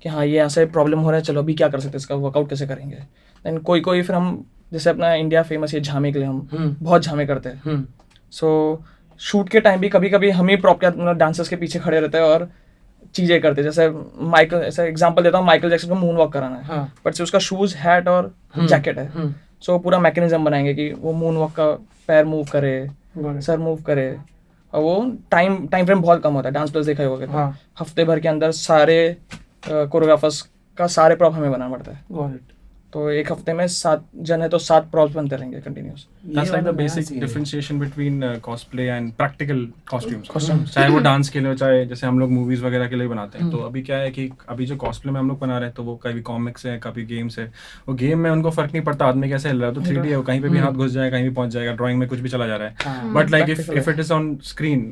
कि हाँ ये यहाँ से प्रॉब्लम हो रहा है, चलो अभी क्या कर सकते हैं, इसका वर्कआउट कैसे करेंगे. देन कोई कोई फिर हम जैसे अपना इंडिया फेमस है झामे के लिए हम बहुत झामे करते हैं. सो शूट के टाइम भी कभी कभी हम ही प्रॉप के मतलब डांसर्स के पीछे खड़े रहते हैं और चीज़ें करते हैं. जैसे माइकल, ऐसा एग्जांपल देता हूँ, माइकल जैक्सन को मून वॉक कराना है, हाँ. बट से उसका शूज, हैट और जैकेट है. सो पूरा मैकेनिज्म बनाएंगे कि वो मून वॉक का पैर मूव करे, सर मूव करे, और वो टाइम फ्रेम बहुत कम होता है. डांस प्लस देखा ही होगा, हाँ. हफ्ते भर के अंदर सारे कोरियोग्राफर्स का सारे प्रॉप हमें बनाना पड़ता है. Got it. तो एक हफ्ते में 7 जन है तो 7 प्रॉप्स बनते रहेंगे कंटिन्यूस. That's ये like the वाला नया basic scene है. differentiation between cosplay and practical costumes. चाहे वो डांस के लिए हो, चाहे जैसे हम लोग मूवीज वगैरह के लिए बनाते हैं. तो अभी क्या है कि अभी जो कॉस्प्ले में हम लोग बना रहे हैं तो वो कभी कॉमिक्स है, कभी गेम्स है. वो गेम में उनको फर्क नहीं पड़ता आदमी कैसे हिल रहा है, तो 3D है, वो कहीं पे भी हाथ घुस जाएगा, कहीं भी पहुंच जाएगा. ड्राइंग में कुछ भी चला जा रहा है. But like if it is on screen,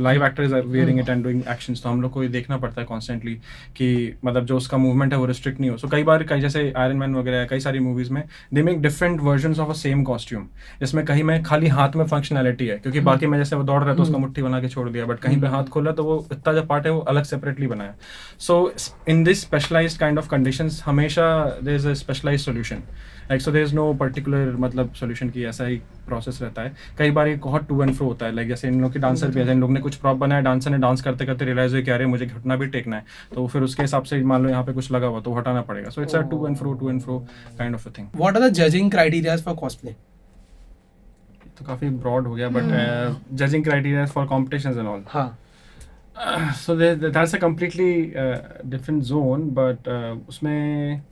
live actors are wearing it and doing actions, तो हम लोग को ये देखना पड़ता है कॉन्स्टेंटली कि मतलब जो उसका मूवमेंट है वो रिस्ट्रिक्ट नहीं हो. सो कई बार जैसे आयरन मैन वगैरह कई सारी मूवीज में they make different versions of a same costume, जिसमें कहीं में खाली हाथ में फंक्शनैलिटी है, क्योंकि बाकी में जैसे वो दौड़ रहा है तो उसका मुट्ठी बना के छोड़ दिया, बट कहीं पे हाथ खोला तो वो इतना जो पार्ट है वो अलग सेपरेटली बनाया. So in this specialised kind of conditions हमेशा there is a specialised solution. Like so there is no particular मतलब सॉल्यूशन की ऐसा ही प्रोसेस रहता है. कई बार एक बहुत टू एंड फ्रो होता है. लाइक जैसे इन लोग की डांसर भी है, इन लोग ने कुछ प्रॉप बनाया, डांसर ने डांस करते करते रियलाइज हुआ कि अरे मुझे घुटना भी टेकना है, तो फिर उसके हिसाब से मान लो यहाँ पे कुछ लगा हुआ तो हटाना पड़ेगा. So it's a to and fro kind of a thing. What are the judging criteria for cosplay? तो काफी ब्रॉड हो गया, but judging criteria for competitions and all. हाँ. So that's a completely different zone, but उसमें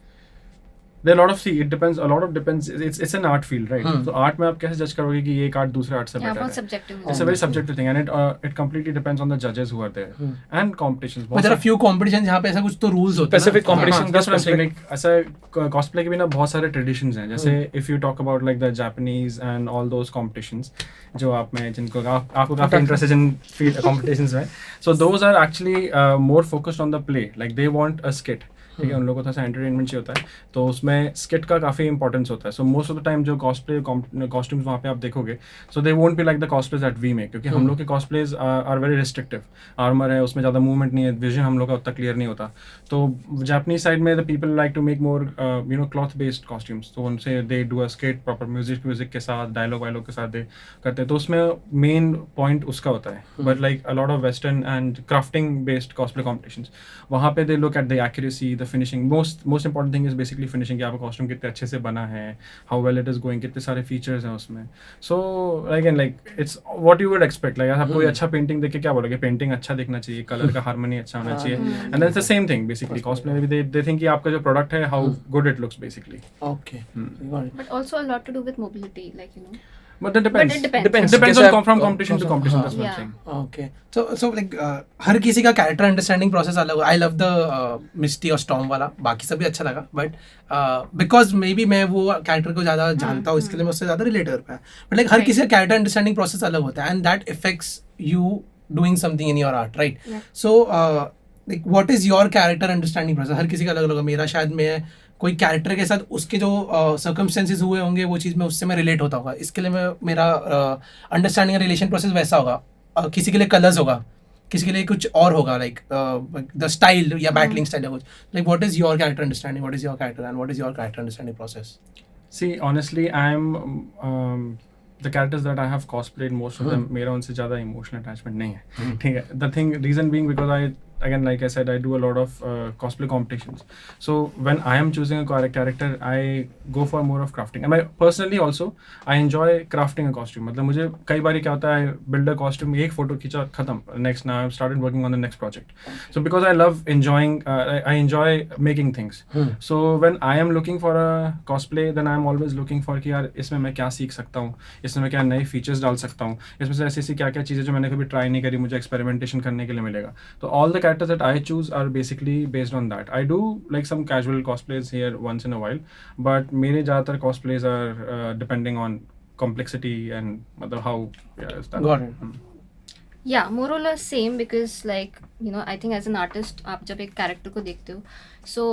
there are a lot of depends. It's an art field, right? So art में आप कैसे जज करोगे कि ये एक आर्ट दूसरे आर्ट से Yeah, बेटर बहुत है? subjective है. It's a very subjective thing, and it completely depends on the judges who are there and competitions. But there are few competitions जहाँ पे ऐसा कुछ तो rules होते हैं. Specific competition that's what I'm saying. Like ऐसा cosplay के भी ना बहुत सारे traditions हैं. जैसे if you talk about like the Japanese and all those competitions, जो आप में जिनको आपको काफी interest है जिन field competitions में, so those are actually more focused on the play. Like they want a skit. ठीक है, उन लोगों को थोड़ा सा एंटरटेनमेंट चाहिए होता है, तो उसमें स्किट का काफ़ी इंपॉर्टेंस होता है. So most of the time जो कॉस्प्ले कॉस्ट्यूम्स वहाँ पे आप देखोगे, so they won't be like the cosplays that we make, क्योंकि हम लोग के cosplays are very restrictive. Armour है, उसमें ज़्यादा मूवमेंट नहीं है, विजन हम लोग का उतना क्लियर नहीं होता. तो जापानीज साइड में the people like to make more cloth based costumes, तो उनसे they do a skit proper music के साथ, डायलॉग वायलॉग के साथ दे करते हैं. तो उसमें मेन पॉइंट उसका होता है. But like a lot of western and crafting based cosplay competitions, वहाँ पे they look at the accuracy, the finishing. Most important thing is basically finishing, कि आपका कॉस्ट्यूम कितने अच्छे से बना है, how well it is going, कितने सारे फीचर्स हैं उसमें. So again like it's what you would expect. Like आप कोई अच्छा पेंटिंग देख के क्या बोलोगे, पेंटिंग अच्छा दिखना चाहिए, कलर का हार्मनी अच्छा होना चाहिए, and that's the same thing basically cosplay में भी. दे थिंक कि आपका जो प्रोडक्ट है how good it looks basically. Okay. Got it. But also a lot to do with mobility, like, you know. But that depends. But it depends. Depends. It depends जैसे on आप- from competition to competition. That's what I'm Yeah. saying. Okay. So like हर किसी का character understanding process अलग. I love the मिस्टी और storm वाला, बाकी सब भी अच्छा लगा, बट बिकॉज मे बी मैं वो कैरेक्टर को ज़्यादा जानता हूँ, इसके लिए मैं उससे ज़्यादा रिलेट कर पाया. बट लाइक हर किसी का कैरेक्टर अंडरस्टैंडिंग प्रोसेस अलग होता है, and that effects you doing something in your art, right? Yeah. So like what is your character understanding process? हर किसी का अलग अलग होगा. मेरा शायद मैं कोई कैरेक्टर के साथ उसके जो सर्कमस्टेंसेस हुए होंगे वो चीज़ में उससे मैं रिलेट होता होगा, इसके लिए मैं मेरा अंडरस्टैंडिंग रिलेशन प्रोसेस वैसा होगा. किसी के लिए कलर्स होगा, किसी के लिए कुछ और होगा, लाइक द स्टाइल या बैटलिंग स्टाइल या कुछ. Like what is your character understanding, what is your character and what is your character understanding process? See, honestly, I'm the characters that I have cosplayed, most of them, मेरा उनसे ज़्यादा emotional attachment नहीं है. ठीक है. The reason being because again, like I said, I do a lot of cosplay competitions. So when I am choosing a character, I go for more of crafting. And personally also, I enjoy crafting a costume. मतलब मुझे कई बार क्या होता है, build a costume, एक photo खींचा खत्म, next now I've started working on the next project. So because I love enjoying, I enjoy making things. So when I am looking for a cosplay, then I am always looking for कि यार इसमें मैं क्या सीख सकता हूँ, इसमें मैं क्या नए फीचर्स डाल सकता हूँ, इसमें से ऐसी क्या क्या चीज़ें जो मैंने कभी ट्राई नहीं करी मुझे एक्सपेरिमेंटेशन करने के लिए मिलेगा. तो all the characters that I choose are basically based on that. I do like some casual cosplays here once in a while, but मेरे ज़्यादातर cosplays are depending on complexity and how is that. Got it. Yeah, more or less same, because like, you know, I think as an artist आप जब एक character को देखते हो, so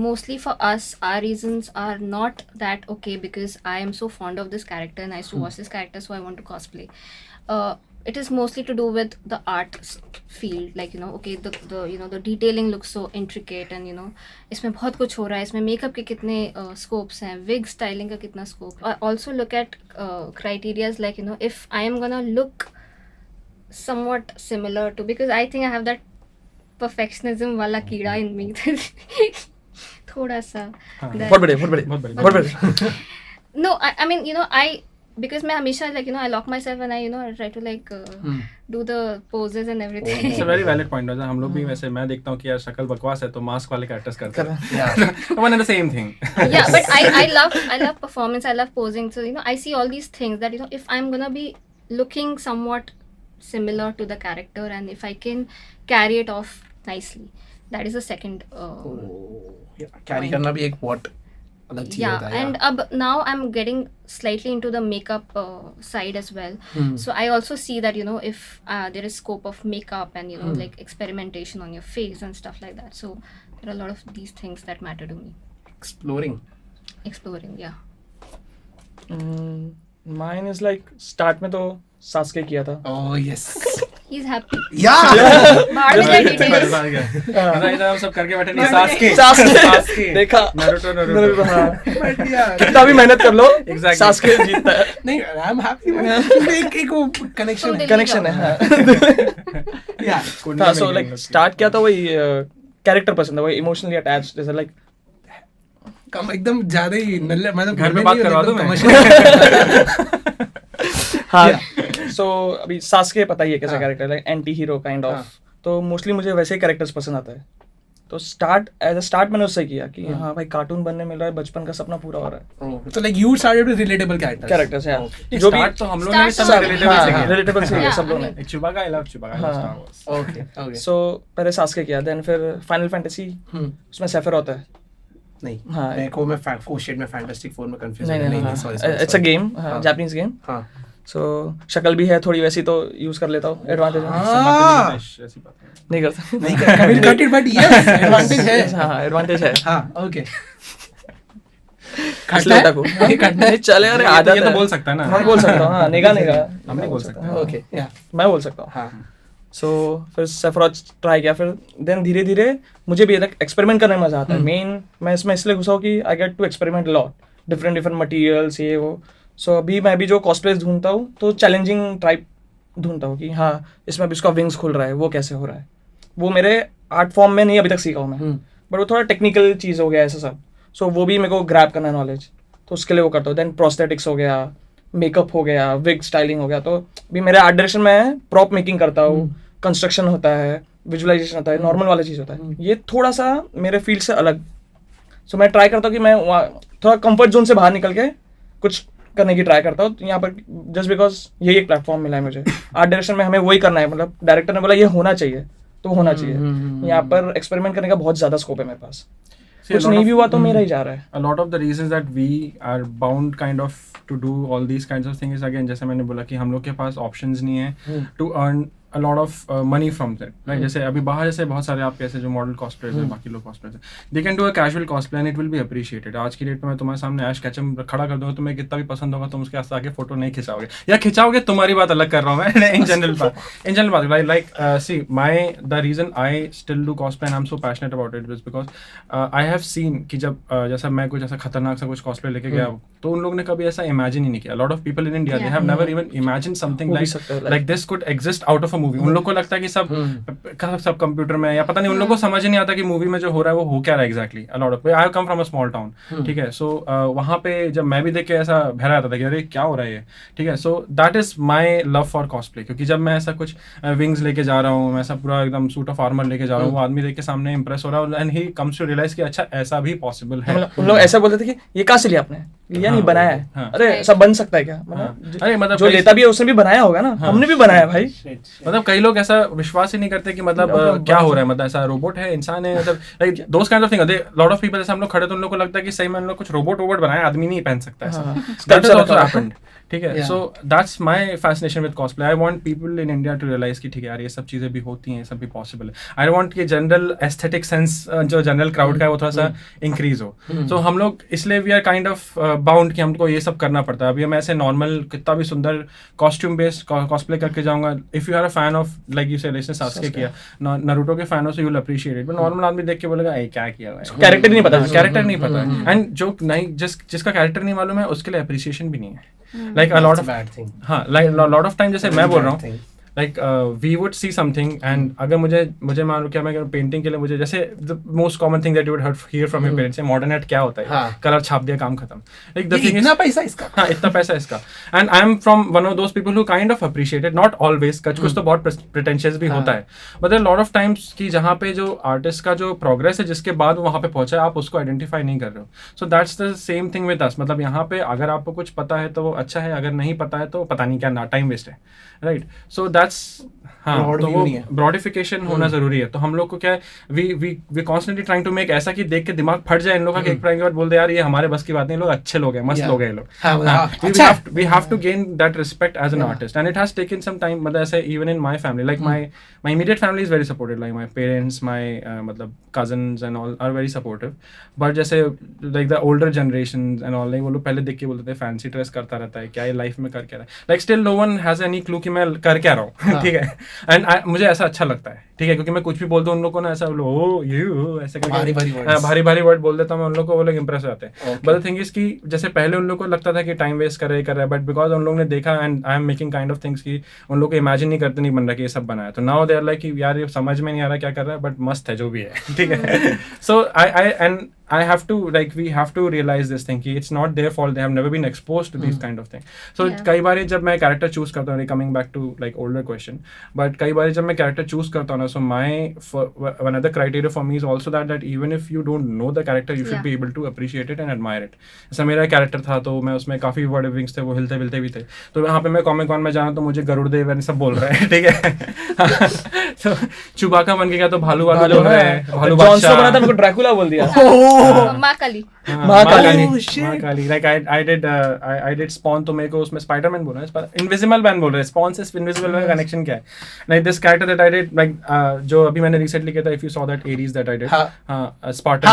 mostly for us our reasons are not that okay because I am so fond of this character and I used to watch this character so I want to cosplay. it is mostly to do with the art field, like okay, the detailing looks so intricate, and इसमें बहुत कुछ हो रहा है, इसमें makeup के कितने scopes हैं, wig styling का कितना scope. I also look at criterias like if I am gonna look somewhat similar to, because I think I have that perfectionism वाला कीड़ा in me. थोड़ा सा बहुत बढ़िया no, I mean because मैं हमेशा like I lock myself and I try to like do the poses and everything. It's a very valid point. हम लोग भी वैसे मैं देखता हूँ कि यार शक्ल बकवास है तो मास्क वाले कैरेक्टर्स करते हैं. One and the same thing. Yeah, but I love performance. I love posing. So I see all these things that if I'm gonna be looking somewhat similar to the character, and if I can carry it off nicely, that is the second. Carry करना भी एक बहुत अलग चीज होता है. And अब now I'm getting slightly into the makeup side as well. So I also see that if there is scope of makeup and like experimentation on your face and stuff like that. So there are a lot of these things that matter to me. Exploring, yeah. Mine is like start में तो Sasuke किया था. Oh yes. He's happy. Yeah. बाहर में जाए details. हम सब करके बैठे नहीं. सास्के देखा नारुतो. But yeah. कितना भी मेहनत कर लो Exactly. सास्के जीतता है. नहीं, I'm happy. एक वो connection है. Yeah. हाँ, so like start किया था वही कैरेक्टर पसंद है, वही इमोशनली अटैच्ड, जैसे like कम एकदम ज्यादा ही नल्ले, मतलब घर में बात करवा दूं मैं. हाँ, so अभी सास्के पता ही है कैसा character, like anti hero kind of, तो मोस्टली मुझे वैसे ही कैरेक्टर्स पसंद आता है. तो स्टार्ट मैंने उससे किया कि हाँ भाई कार्टून बनने मिल रहा है, बचपन का सपना पूरा हो रहा है. तो like you started with relatable characters. है जो भी तो हम लोग ने भी सब रिलेटेबल से सब लोगों ने. चुबाका, आई लव चुबाका. ओके. सो पहले सास्के किया, देन फिर फाइनल फैंटेसी, उसमें सेफर होता है. नहीं, हाँ, मैं फैंटास्टिक 4 में कंफ्यूज नहीं, it's a game, Japanese game. हाँ, सो शक्ल भी है थोड़ी वैसी तो यूज कर लेता हूँ, एडवांटेज नहीं करता. नहीं कभी cut it, but yes advantage है. हाँ, एडवांटेज है. हाँ, ओके. कटना है चले यार, आदत ये तो है. बोल सकता है ना. मैं बोल सकता हूँ. हाँ, निगा हम नहीं बोल सकते. ओके, या मैं बोल सकता हूँ. हाँ. सो फिर सेफरॉज ट्राई किया, फिर देन धीरे धीरे मुझे भी एक्सपेरिमेंट करने में मजा आता है. मेन मैं इसमें इसलिए घुसा हूँ कि I get to experiment lot, different materials, ये वो. सो अभी मैं भी जो कॉस्प्लेस ढूंढता हूँ तो चैलेंजिंग टाइप ढूंढता हूँ कि हाँ इसमें अभी उसका विंग्स खुल रहा है, वो कैसे हो रहा है. वो मेरे आर्ट फॉर्म में नहीं अभी तक सीखा हूँ मैं, बट वो थोड़ा टेक्निकल चीज़ हो गया ऐसा सब. सो वो भी मेरे को ग्रैब करना है नॉलेज, तो उसके लिए वो करता हूँ. देन प्रोस्थेटिक्स हो गया, मेकअप हो गया, विग स्टाइलिंग हो गया. तो अभी मेरे आर्ट डायरेक्शन में प्रॉप मेकिंग करता हूँ, कंस्ट्रक्शन होता है, विजुअलाइजेशन होता है, नॉर्मल वाला चीज़ होता है. ये थोड़ा सा मेरे फील्ड से अलग. सो मैं ट्राई करता हूँ कि मैं वहाँ थोड़ा कंफर्ट जोन से बाहर निकल के कुछ करने की ट्राई करता हूँ. यहाँ पर जस्ट बिकॉज यही एक प्लेटफॉर्म मिला है मुझे. आर्ट डायरेक्शन में हमें वही करना है, मतलब डायरेक्टर ने बोला ये होना चाहिए तो होना चाहिए. यहाँ पर एक्सपेरिमेंट करने का बहुत ज़्यादा स्कोप है मेरे पास. कुछ नहीं भी हुआ तो मेरा ही जा रहा है. A lot of the reasons that we are bound kind of to do all these kinds of things, again जैसे मैंने बोला कि हम लोग के पास options नहीं है to earn a lot of money from that, right? जैसे अभी बाहर जैसे बहुत सारे आपके ऐसे जो मॉडल कॉस्प्लेयर्स हैं, बाकी लोग कॉस्प्लेयर्स हैं, they can do a casual cosplay and it will be appreciated. आज की डेट में मैं तुम्हारे सामने ऐश कैचम खड़ा कर दूंगा, तुम्हें कितना भी पसंद होगा तुम उसके आगे आके फोटो नहीं खिंचाओगे, या खिंचाओगे तुम्हारी बात अलग कर रहा हूँ मैं. इन जनरल बात like see my the reason I still do cosplay and I am so passionate about it because I have seen कि जब जैसा मैं कुछ ऐसा खतरनाक सा कुछ कॉस्प्ले लेके गया तो उन लोगों ने कभी ऐसा इमेजिन ही नहीं किया. Lot of people in India they have never even imagine something like this could exist out of a movie. उन लोग को लगता है कि सब कंप्यूटर में, या पता नहीं, उन लोगों को समझ नहीं आता कि मूवी में जो हो रहा है वो हो क्या रहा है exactly. A lot of I have come from a small town, ठीक है. सो वहाँ पे जब मैं भी देख के ऐसा बहरा आता था कि अरे क्या हो रहा है ये, ठीक है. So that is my love for cosplay, क्योंकि जब मैं ऐसा कुछ विंग्स लेके जा रहा हूँ, मैं ऐसा पूरा एकदम सूट ऑफ आर्मर लेके जा रहा हूँ, वो आदमी देख के सामने इंप्रेस हो रहा है and he comes to realise कि अच्छा ऐसा भी पॉसिबल है. उन लोग ऐसा बोलते थे कि ये कहाँ से लिया आपने, ये नहीं बनाया है. अरे सब बन सकता है क्या, मतलब जो लेता भी है उसने भी बनाया होगा ना, हमने भी बनाया भाई. मतलब कई लोग ऐसा विश्वास ही नहीं करते कि मतलब क्या हो रहा है, मतलब ऐसा रोबोट है, इंसान है, मतलब like those kind of thing. Lot of people जैसे हम लोग खड़े तो उन लोग को लगता है कि सही में उन लोग कुछ रोबोट बनाया, आदमी नहीं पहन सकता है. ठीक है. Yeah. So that's my fascination with cosplay. I want people in India to realize कि ठीक है यार ये सब चीज़ें भी होती हैं, ये सब भी possible है. I want कि general aesthetic sense जो general crowd का है वो थोड़ा सा increase हो. So हम लोग इसलिए we are kind of bound कि हमको ये सब करना पड़ता है. अभी मैं ऐसे normal कितना भी सुंदर costume based cosplay करके जाऊँगा. If you are a fan of like you said इसने Sasuke किया, Naruto के fan हो so you will appreciate it. But normal आदमी देख के बोलेगा ये क्या किया हुआ है. कैरेक्टर नहीं पता. कैरेक्टर नहीं पता है. And जो नहीं जिसका कैरेक्टर नहीं मालूम है उसके लिए appreciation भी नहीं है. Like a lot of bad thing. हाँ, like a lot of time जैसे मैं बोल रहा हूँ Thing. like we would see something and अगर मुझे मान लो क्या मैं पेंटिंग के लिए मुझे जैसे the most common thing that you would hear from your parents है modern art क्या होता है, हाँ. कलर छाप दिया काम खत्म. Like the ये thing is इतना पैसा इसका. हाँ इतना पैसा इसका. And I am from one of those people who kind of appreciate it, not always, कुछ तो बहुत pretentious भी होता है, but there are a lot of times कि जहाँ पे जो आर्टिस्ट का जो प्रोग्रेस है जिसके बाद वो वहाँ पे पहुँचा है आप उसको आइडेंटिफाई नहीं कर रहे हो. So that's the same thing with us. मतलब यहाँ पे अगर आपको कुछ पता है तो वो अच्छा है, अगर नहीं पता है तो पता नहीं क्या ना टाइम वेस्ट है, राइट. सो दैट्स हाँ तो वो ब्रॉडिफिकेशन होना जरूरी है. तो हम लोग को क्या है we constantly trying to make ऐसा कि देख के दिमाग फट जाए इन लोगों का, एक प्राइम के बाद बोल दे यार ये हमारे बस की बात नहीं, लोग अच्छे लोग हैं, मस्त लोग हैं ये लोग. We have to gain that respect as an artist and it has taken some time. मतलब ऐसे even in my family like my immediate family is very supportive. Like my parents, my मतलब cousins and all are very supportive. But जैसे like the older generation and all वो लोग पहले देख के बोलते थे फैंसी ड्रेस करता रहता है, क्या ये लाइफ में कर क्या रहा है. Like still no one has any clue कि मैं कर क्या रहा हूँ. ठीक है. एंड मुझे ऐसा अच्छा लगता है, ठीक है, क्योंकि मैं कुछ भी बोल दूं उन लोगों को ना ऐसा ऐसे भारी भारी वर्ड बोल देता हूँ, उन लोग को वो लोग इंप्रेस हो जाते हैं. बट द थिंग इज कि जैसे पहले उन लोग को लगता था कि टाइम वेस्ट कर रहे हैं, बट बिकॉज उन लोगों ने देखा and I am making kind of things कि उन लोग को इमेजिन नहीं करते नहीं बन रहा कि ये सब बनाया. तो नाउ दे आर लाइक कि यार ये समझ में नहीं आ रहा क्या कर रहा है, बट मस्त है जो भी है. ठीक है. सो I have to we have to realize this thing कि it's not their fault, they have never been exposed to these kind of thing. So कई बार जब मैं character choose करता हूँ, coming back to like older question, but कई बार जब मैं character choose करता हूँ ना, so another criteria for me is also that even if you don't know the character, you should be able to appreciate it and admire it. जैसा मेरा character था तो मैं उसमें काफ़ी word wings थे, वो हिलते विलते भी थे. तो यहाँ पे मैं Comic Con में जाना तो मुझे गरुड़ देव सब बोल रहे हैं. ठीक है. तो चुबाका बन के क्या तो भालू वालू बोल रहे हैं, भालू बादशाह बना था, मेरे को ड्रैकुला बोल दिया. Mahakali. Like I did Spawn तो मेरे को उसमें Spider-Man बोल रहे हैं, Invisible Man बोल रहे हैं. Spawn से Invisible Man का connection क्या है? Like this character that I did, like जो अभी मैंने recently किया था, if you saw that Ares that I did, Spartan,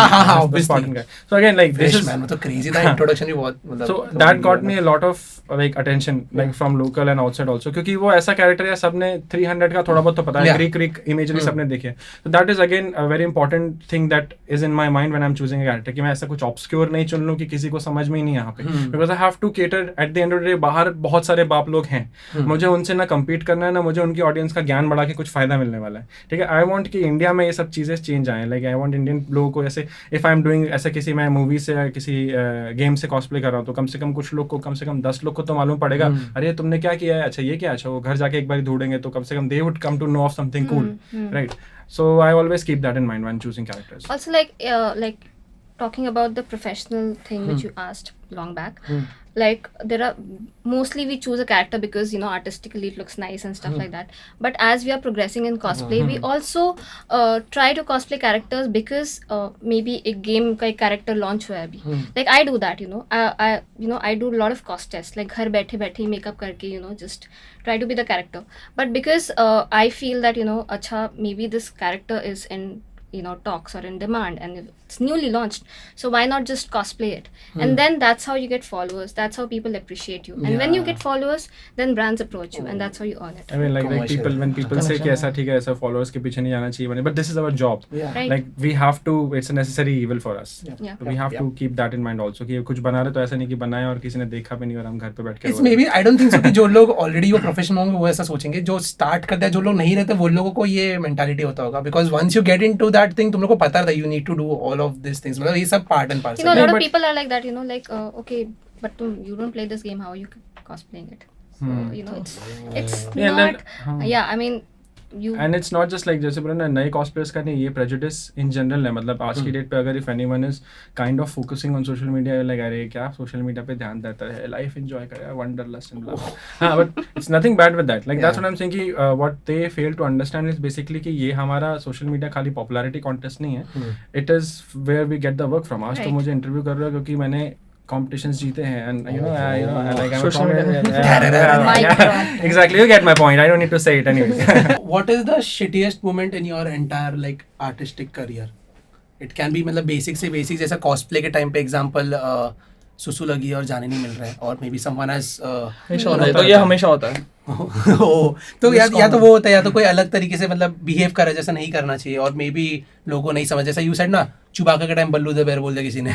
Spartan guy. So again like this is man, वो तो crazy था introduction भी बहुत मतलब. So that got me a lot of like attention like from local and outside also, क्योंकि वो ऐसा character है सबने 300 का थोड़ा बहुत तो पता है, Greek imagery सबने देखे. So that is again a very important thing that is in my mind when I'm choosing a character कि मैं ऐसा कुछ obscure नहीं चुन लूँ कि किसी को समझ में ही नहीं यहाँ पे. Because I have to cater at the end of the day. बाहर बहुत सारे बाप लोग हैं, मुझे उनसे ना compete करना है, ना मुझे उनकी ऑडियंस का ज्ञान बढ़ा के कुछ फायदा मिलने वाला है. ठीक है. आई वांट कि इंडिया में ये सब चीज़ें चेंज आए. लाइक आई वांट इंडियन लोगों को ऐसे इफ आई एम डूइंग ऐसे किसी मैं मूवी से या किसी गेम से कॉस्प्ले कर रहा हूँ तो कम से कम कुछ लोग को, कम से कम 10 लोग को तो मालूम पड़ेगा, अरे तुमने क्या किया है, अच्छा ये क्या, अच्छा वो घर जाके एक बार ढूंढेंगे तो कम से कम they would come to know of something cool, right? So I always keep that in mind when choosing characters. Also like talking about the professional thing which you asked long back, like there are mostly we choose a character because you know artistically it looks nice and stuff like that, but as we are progressing in cosplay we also try to cosplay characters because maybe a game का एक character launch हुआ है अभी, like I do that, you know I do a lot of cost tests, like घर बैठे बैठे makeup करके you know just try to be the character, but because I feel that you know अच्छा maybe this character is in you know talks or in demand and it's newly launched, so why not just cosplay it? And then that's how you get followers, that's how people appreciate you, and when you get followers then brands approach you and that's how you earn it. I mean like people when people say कि ऐसा ठीक है ऐसा followers के पीछे नहीं जाना चाहिए, but this is our job, Right. like we have to, it's a necessary evil for us. Yeah. So we have to keep that in mind also कि कुछ बना रहे तो ऐसा नहीं कि बनाए और किसी ने देखा भी नहीं और हम घर पे बैठ के It's maybe I don't think so कि जो लोग already वो professional होंगे वो ऐसा सोचेंगे, जो start करते हैं जो लोग नहीं रहते वो लोगों को ये mentality होता होगा, because once you get into that thing तुम लोग को पता है you need to do all of these things, मतलब ये सब part and parcel. You know a lot of people are like that, you know, like okay but you don't play this game, how are you cosplaying it? So you know it's Yeah, not yeah I mean you and it's not just like जैसे बोले ना नए cosplayers का नहीं, ये prejudice in general है. मतलब आज की डेट पे अगर if anyone is kind of focusing on social media like अरे क्या social media पे ध्यान देता है, life enjoy करे, wanderlust and blah. हाँ, but it's nothing bad with that. Like that's what I'm saying कि what they fail to understand is basically कि ये हमारा social media खाली popularity contest नहीं है. It is where we get the work from. आज तो मुझे interview कर रहा है क्योंकि मैंने competitions जीते हैं, and you know like I'm a Social media. Mic drop. exactly, you get my point, I don't need to say it anyway. What is the shittiest moment in your entire like artistic career? It can be मतलब basic से basic, जैसा cosplay के time पे example सुसु लगी और जाने नहीं मिल रहा है, और मे बी someone has हमेशा होता है, तो ये हमेशा होता है. तो या तो वो होता है, या तो कोई अलग तरीके से मतलब बिहेव करे जैसा नहीं करना चाहिए, और मे बी लोगों को नहीं समझ, जैसा यू सेड ना चुबाका के टाइम बल्लू द बेर बोल दिया किसी ने,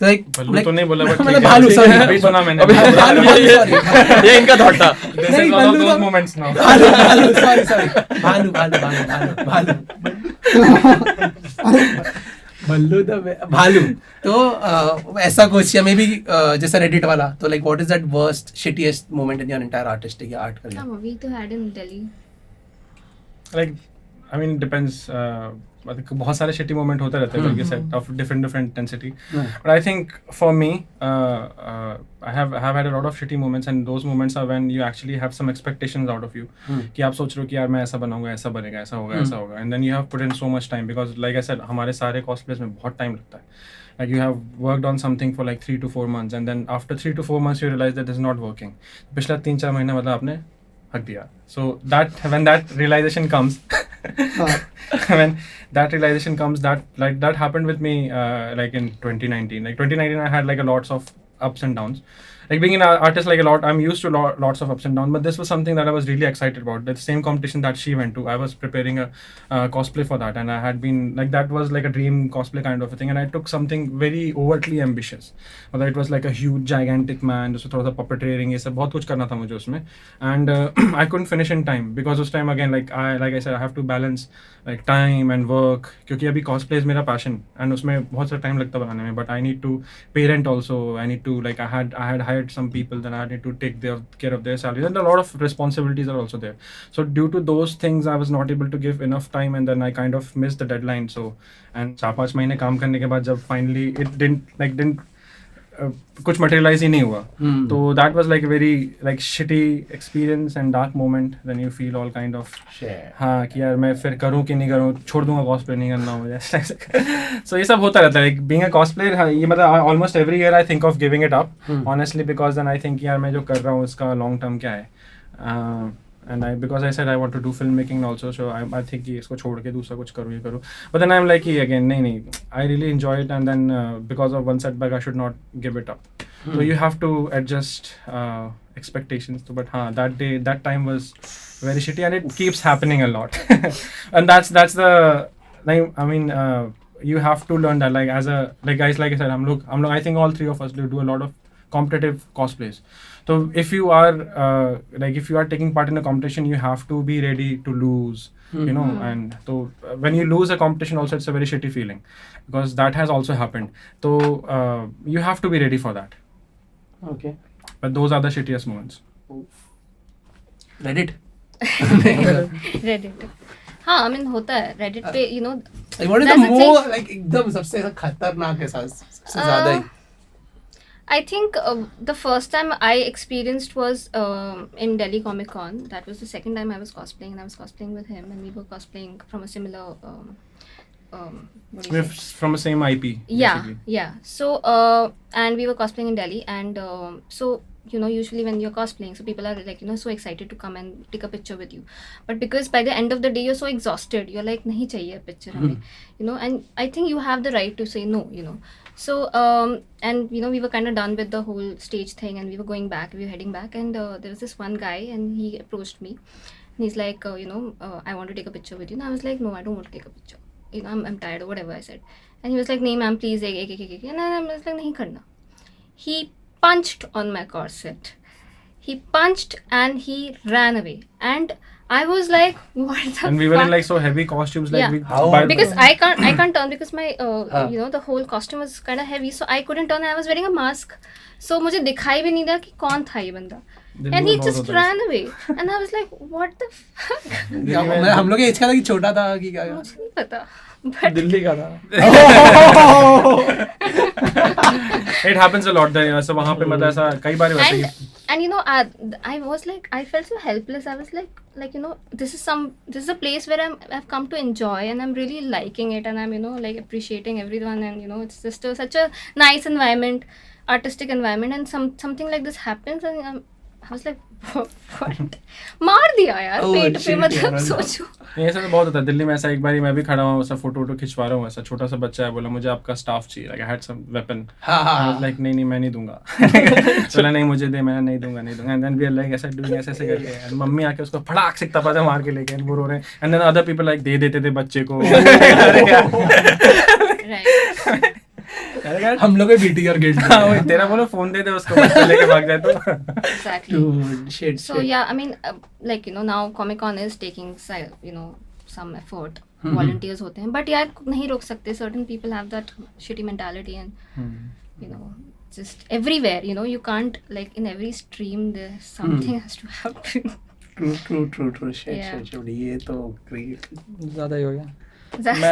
तो एक बल्लू तो नहीं बोला, but मतलब ठीक है, भालू, sorry. अभी सुना मैंने. अभी भालू, sorry. ये इनका थॉट था. This नहीं, is one of Ballu those तो- moments now. भालू सॉरी भालू बल्लू द भालू, तो ऐसा कुछ, या मे बी जैसा रेडिट वाला, तो like what is that worst shittiest moment in your entire artistic या art career? We too had in Delhi. Like, I mean, depends. मतलब बहुत सारे shitty moment होते रहते हैं, like you said, of different intensity. But I think for me, I have had a lot of shitty moments, and those moments are when you actually have some expectations out of you. कि आप सोच रहे हो कि यार मैं ऐसा बनाऊंगा, ऐसा बनेगा, ऐसा होगा, ऐसा होगा, and then you have put in so much time, because like I said, हमारे सारे cosplays में बहुत time लगता है. Like you have worked on something for like 3 to 4 months, and then after 3 to 4 months you realize that this is not working. पिछला 3-4 महीना मतलब आपने हक दिया. So when that realization comes, when that realization comes, that happened with me like in 2019. Like 2019, I had like a lots of ups and downs. Like being an artist, like I'm used to lots of ups and downs, but this was something that I was really excited about. The same competition that she went to, I was preparing a cosplay for that, and I had been like, that was like a dream cosplay kind of a thing, and I took something very overtly ambitious. Whether it was like a huge gigantic man, just थोड़ा सा puppeteering, ये सब बहुत कुछ करना था मुझे उसमें, and I couldn't finish in time, because उस time again like I said, I have to balance like time and work, क्योंकि अभी cosplay is मेरा passion, and उसमें बहुत सा time लगता बनाने में, but I need to parent also, I need to like I had hired some people, then I need to take care of their salaries, and a lot of responsibilities are also there. So due to those things, I was not able to give enough time, and then I kind of missed the deadline. So, and 4-5 महीने काम करने के बाद जब finally it didn't कुछ materialize ही नहीं हुआ, तो that was like a very like shitty experience and dark moment. Then you feel all kind of हाँ कि यार मैं फिर करूँ कि नहीं करूँ, छोड़ दूंगा cosplay, नहीं करना मुझे. So ये सब होता रहता है. Like being a cosplayer, ये मतलब almost every year I think of giving it up, honestly, because then I think यार मैं जो कर रहा हूँ इसका long term क्या है. And because I said I want to do filmmaking also, so I think कि इसको छोड़ के दूसरा कुछ करूँ, ये करूँ. But then I'm like again, नहीं, I really enjoy it, and then because of one setback I should not give it up. So you have to adjust expectations. So, but that time was very shitty, and it keeps happening a lot. And that's the like, I mean, you have to learn that, like as a guys, like I said, हम लोग I think all three of us do a lot of competitive cosplays. So if you are if you are taking part in a competition, you have to be ready to lose, you know. And so when you lose a competition also, it's a very shitty feeling, because that has also happened. So you have to be ready for that. Okay. But those are the shittiest moments. Reddit. Reddit. हाँ, I mean होता है Reddit पे, you know. Like what is That's the the thing. more like एकदम सबसे खतरनाक के साथ सबसे ज़्यादा ही? I think the first time I experienced was in Delhi Comic Con. That was the second time I was cosplaying, and I was cosplaying with him, and we were cosplaying from a similar. What do you We're say? from the same IP. Yeah, basically. yeah. So and we were cosplaying in Delhi, and so you know, usually when you're cosplaying, so people are like, you know, so excited to come and take a picture with you, but because by the end of the day you're so exhausted, you're like, nahi chahiye picture hame, you know. And I think you have the right to say no, you know. So and you know, we were kind of done with the whole stage thing, and we were going back, we were heading back, and there was this one guy, and he approached me, and he's like, you know, I want to take a picture with you. And I was like, no, I don't want to take a picture, you know, I'm tired or whatever I said. And he was like, nahi ma'am, please, and I was like, nahi karna. He punched on my corset. He punched and he ran away, and I was like, what the And we were in fuck? like so heavy costumes, like Yeah. we How? Because I can't turn, because my you know, the whole costume was kind of heavy, so I couldn't turn, and I was wearing a mask, so मुझे दिखाई भी नहीं था कि कौन था ये बंदा. And he just ran away, and I was like, what the fuck? हम लोग एज का था कि छोटा था कि क्या? मुझे नहीं पता, but दिल्ली का था. it happens a lot there. So वहाँ पे मतलब ऐसा कई बार होता है. and you know, I was like, I felt so helpless. I was like, you know, this is a place where I've come to enjoy, and I'm really liking it, and I'm, you know, like appreciating everyone, and you know, it's just such a nice environment. artistic environment and something like this happens and I was like what मार दिया यार Oh, पेट पे shit, मतलब यार। सोचो नहीं ऐसा तो बहुत होता है दिल्ली में ऐसा एक बारी मैं भी खड़ा हूँ ऐसा फोटो खिंचवा रहा हूँ ऐसा छोटा सा बच्चा है बोला मुझे आपका स्टाफ चाहिए like I had some weapon हाँ लाइक नहीं मैं नहीं दूंगा बोला नहीं मुझे दे मैं नहीं दूंगा and then we are like ऐसा डूइंग ऐसे करके एंड मम्मी आके उसको फटाक से तपा मार के लेके वो रो रहे हैं and then other people like दे देते थे बच्चे को right अरे यार हम लोग बीटी और गिल्ट हाँ वही तेरा बोलो फोन दे दे उसको बच्चा लेके भाग जाए तो exactly shit so yeah I mean like you know now Comic Con is taking you know some effort volunteers होते हैं but यार नहीं रोक सकते certain people have that shitty mentality and you know just everywhere you know you can't like in every stream there something has to happen true shit Yeah. shit ये तो great ज़्यादा ही हो गया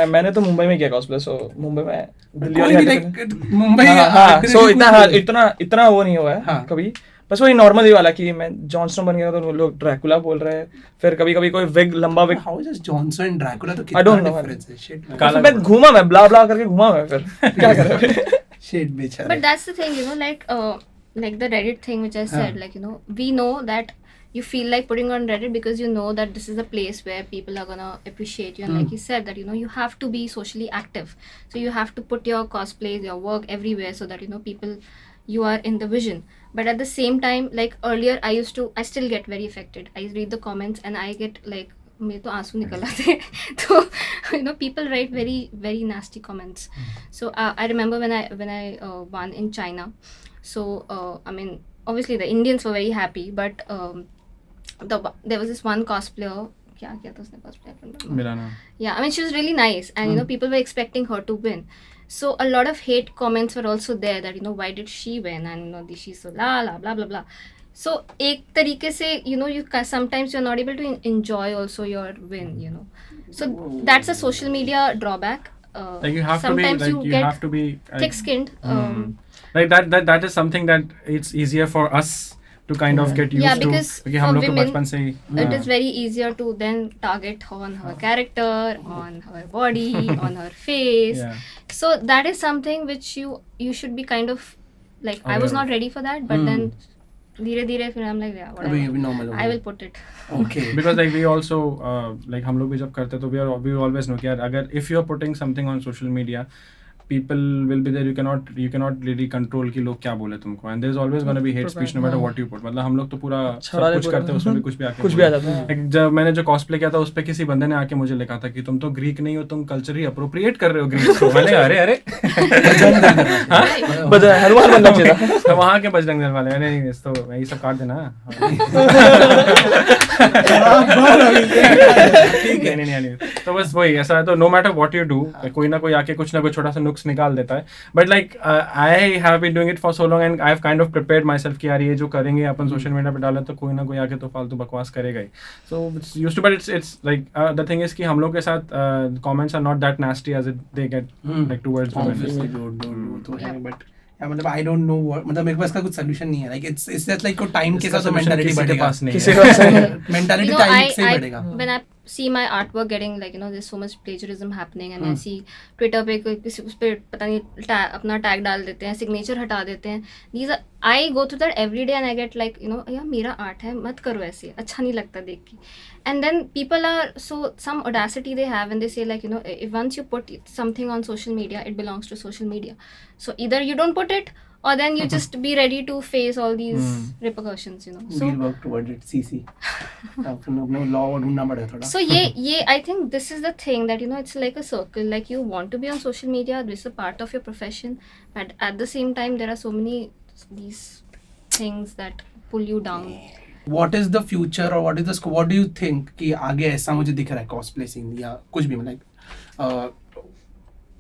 मैंने तो मुंबई में किया कॉस्प्ले सो मुंबई में दिल्ली कोई वाली भी हरकतें- लाइक मुंबई हाँ दिल्ली सो कुछ इतना भी हाँ नहीं। इतना वो नहीं हुआ है हाँ। कभी बस वही नॉर्मल ही वाला कि मैं जॉनस्नो बन गया तो लोग ड्रैकुला बोल रहे हैं फिर कभी कभी कोई विग लंबा wig How is Johnson and Dracula तो I कितना don't know, difference है shit man. काला मैं घूमा मैं ब्ला ब्ला करके घूमा मैं फिर क्या करें shit बेचारे but that's the thing you know like the Reddit thing which I said like you know we know that you feel like putting on Reddit because you know that this is a place where people are gonna appreciate you and like you said that you know you have to be socially active so you have to put your cosplays your work everywhere so that you know people you are in the vision but at the same time like earlier I still get very affected I read the comments and I get like मेरे तो आंसू निकल आते हैं तो you know people write very very nasty comments so I remember when I won in China so I mean obviously the Indians were very happy but there was this one cosplayer क्या किया था उसने cosplay I don't remember. मिला ना Yeah, I mean, she was really nice, and you know, people were expecting her to win. So a lot of hate comments were also there that you know, why did she win? And you know, she's so la blah blah blah. So एक तरीके से you know, sometimes you're not able to enjoy also your win. You know, so that's a social media drawback. like you have to be sometimes like you you get have to be thick-skinned. like that is something that it's easier for us to kind of get used Yeah, to because क्योंकि हम for लोग तो women, बचपन से ही It is very easier to then target on her character, on her body, on her face. Yeah. So that is something which you should be kind of like I was Aware not ready for that, but then धीरे फिर I'm like yeah अभी whatever normal हो I गया। will put it. okay because like we also like हम लोग भी जब करते तो we always know कि यार अगर if you are putting something on social media people will be there you cannot really control कि लोग क्या बोले तुमको and there's always going to be hate speech no matter what you put मतलब हम लोग तो पूरा सब कुछ करते हैं उसमें भी कुछ भी आके कुछ भी आ जाता है एक जब मैंने जो कॉस्प्ले किया था उस पे किसी बंदे ने आके मुझे लिखा था कि तुम तो ग्रीक नहीं हो तुम कल्चर ही अप्रोप्रिएट कर रहे हो ग्रीक को मैंने अरे बजा हनुमान बनना चाहिए था तो वहाँ के बजरंग दल वाले मैंने नहीं तो यही सब काट देना नहीं तो बस वही ऐसा है तो no matter what you do कोई ना कोई आके कुछ ना कुछ छोटा सा नुक्स निकाल देता है but like I have been doing it for so long and I have kind of prepared myself कि यार ये जो करेंगे अपन सोशल मीडिया पे डालें तो कोई ना कोई आके तो फालतू बकवास करेगा ही so it's used to but it's like the thing is कि हम लोग के साथ comments are not that nasty as it they get like towards obviously do तो है but या मतलब I don't know what मतलब मेरे पास का कुछ solution नहीं है like it's just like time के साथ तो mentality बढ़ेगा किसी का mentality You know, टाइम से ही बढ़ेगा when I see my artwork getting like you know there's so much plagiarism happening and I see Twitter पे किसी उस पे पता नहीं अपना tag डाल देते हैं signature हटा देते हैं these are I go through that every day and I get like you know यार मेरा art है मत करो ऐसे अच्छा नहीं लगता देख के and then people are so some audacity they have and they say like you know if once you put something on social media it belongs to social media so either you don't put it or then you just be ready to face all these repercussions you know so we'll work towards it CC अब अपने law ढूंढना पड़ेगा थोड़ा so ये I think this is the thing that you know it's like a circle like you want to be on social media this is a part of your profession but at the same time there are so many these things that pull you down what is the future or what is the scope what do you think कि आगे ऐसा मुझे दिख रहा है cosplay scene या कुछ भी मतलब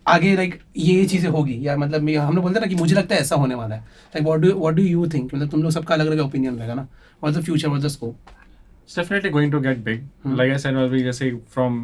आगे लाइक ये चीजें होगी या मतलब हम लोग बोलते हैं ना कि मुझे लगता है ऐसा होने वाला है like what do you think मतलब तुम लोग सबका अलग अलग ओपिनियन रहेगा ना what's the future what's the scope It's definitely going to get big. Like I said, we just say from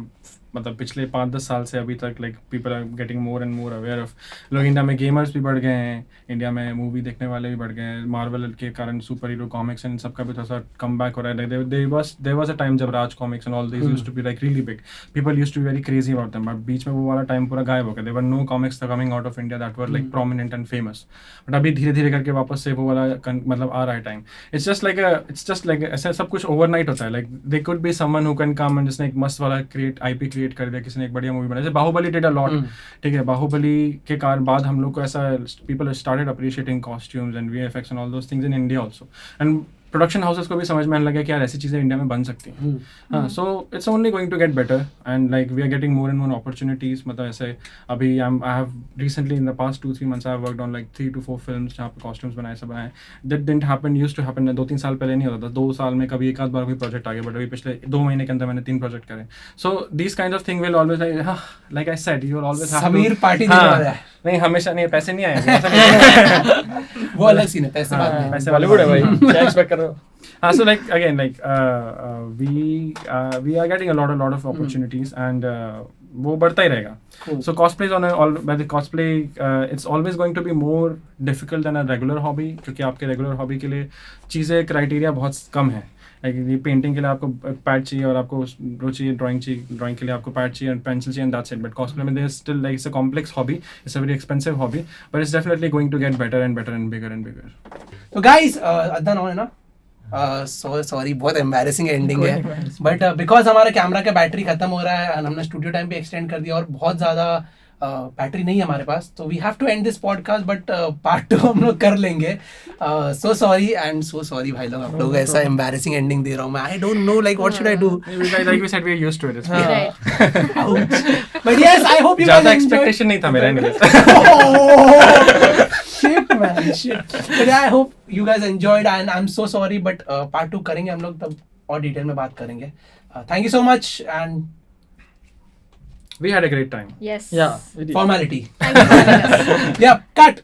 मतलब पिछले 5-10 साल से अभी तक like people are getting more and more aware of, लोग इंडिया में गेमर्स भी बढ़ गए हैं, इंडिया में मूवी देखने वाले भी बढ़ गए हैं, मार्वल के कारण सुपर हीरो कॉमिक्स एंड सबका भी थोड़ा सा कम बैक हो रहा है. देयर वाज अ टाइम जब Raj Comics and all this used to be like really big, people used to be very crazy about them, but बीच में वो वाला टाइम पूरा गायब हो गया. There were no comics coming out of India that were like prominent and famous, but अभी धीरे धीरे करके वापस से वो वाला मतलब आ रहा है टाइम. इट्स जस्ट लाइक ऐसा सब कुछ ओवरनाइट होता है. Like they could be someone who can come and जिसने एक मस्त वाला आईपी क्रिएट कर दिया, किसी ने एक बढ़िया मूवी बनाई, जैसे बाहुबली डिड अ लॉट. ठीक है, बाहुबली के कारण बाद हम लोग को ऐसा people started appreciating costumes and VFX and all those things in India also, and production houses को भी समझ में आने लगा कि यार ऐसी चीज़ें इंडिया में बन सकती हैं. हाँ, so it's only going to get better and like we are getting more and more opportunities. मतलब ऐसे अभी I have recently in the past 2-3 months I have worked on like 3 to 4 films जहाँ पे कॉस्ट्यूम्स बनाए सब बनाए. That didn't happen, used to happen 2-3 साल पहले नहीं होता था. 2 साल में कभी एक आध बार कोई प्रोजेक्ट आ गया, बट अभी पिछले 2 महीने के अंदर मैंने 3 प्रोजेक्ट करे. So these kind of thing will always like I said you will always have Sameer party देने वाला है. नहीं, हमेशा नहीं, पैसे नहीं आएंगे. वो अलग सीन है, पैसे बाद में. पैसे बॉलीवुड है भाई, क्या एक्सपेक्ट कर रहे हो? So like again like we are getting a lot of opportunities and वो बढ़ता ही रहेगा. So cosplay is on by the cosplay it's always going to be more difficult than a regular hobby, क्योंकि आपके regular hobby के लिए चीज़ें criteria बहुत कम है. लाइक ये पेंटिंग के लिए आपको पैड चाहिए और आपको वो चाहिए, ड्राइंग के लिए आपको पैड चाहिए एंड पेंसिल चाहिए and that's it. But cosplay में there still like it's a complex hobby, it's a very expensive hobby, but it's definitely going to get better and bigger and bigger. तो guys अद्दान on है ना. Sorry बहुत embarrassing ending है, but because हमारा camera का battery खत्म हो रहा है, हमने स्टूडियो टाइम भी एक्सटेंड कर दिया और बहुत ज़्यादा बैटरी नहीं है हमारे पास, तो we have to end this podcast. But part 2 हम लोग कर लेंगे. सो सॉरी भाई लोग, आप लोग ऐसा एम्बैरेसिंग एंडिंग दे रहा हूँ मैं. I don't know like what should I do. Like we said, we are used to it. But yes, I hope you ज़्यादा एक्सपेक्टेशन नहीं था मेरा anyways. Shit man, shit. But I hope you guys enjoyed and I'm so sorry, but part 2 करेंगे हम लोग, तब और detail में बात करेंगे. Thank you so much and We had a great time. Yes. Yeah, we did. formality. Thank you for having us. Yeah, cut.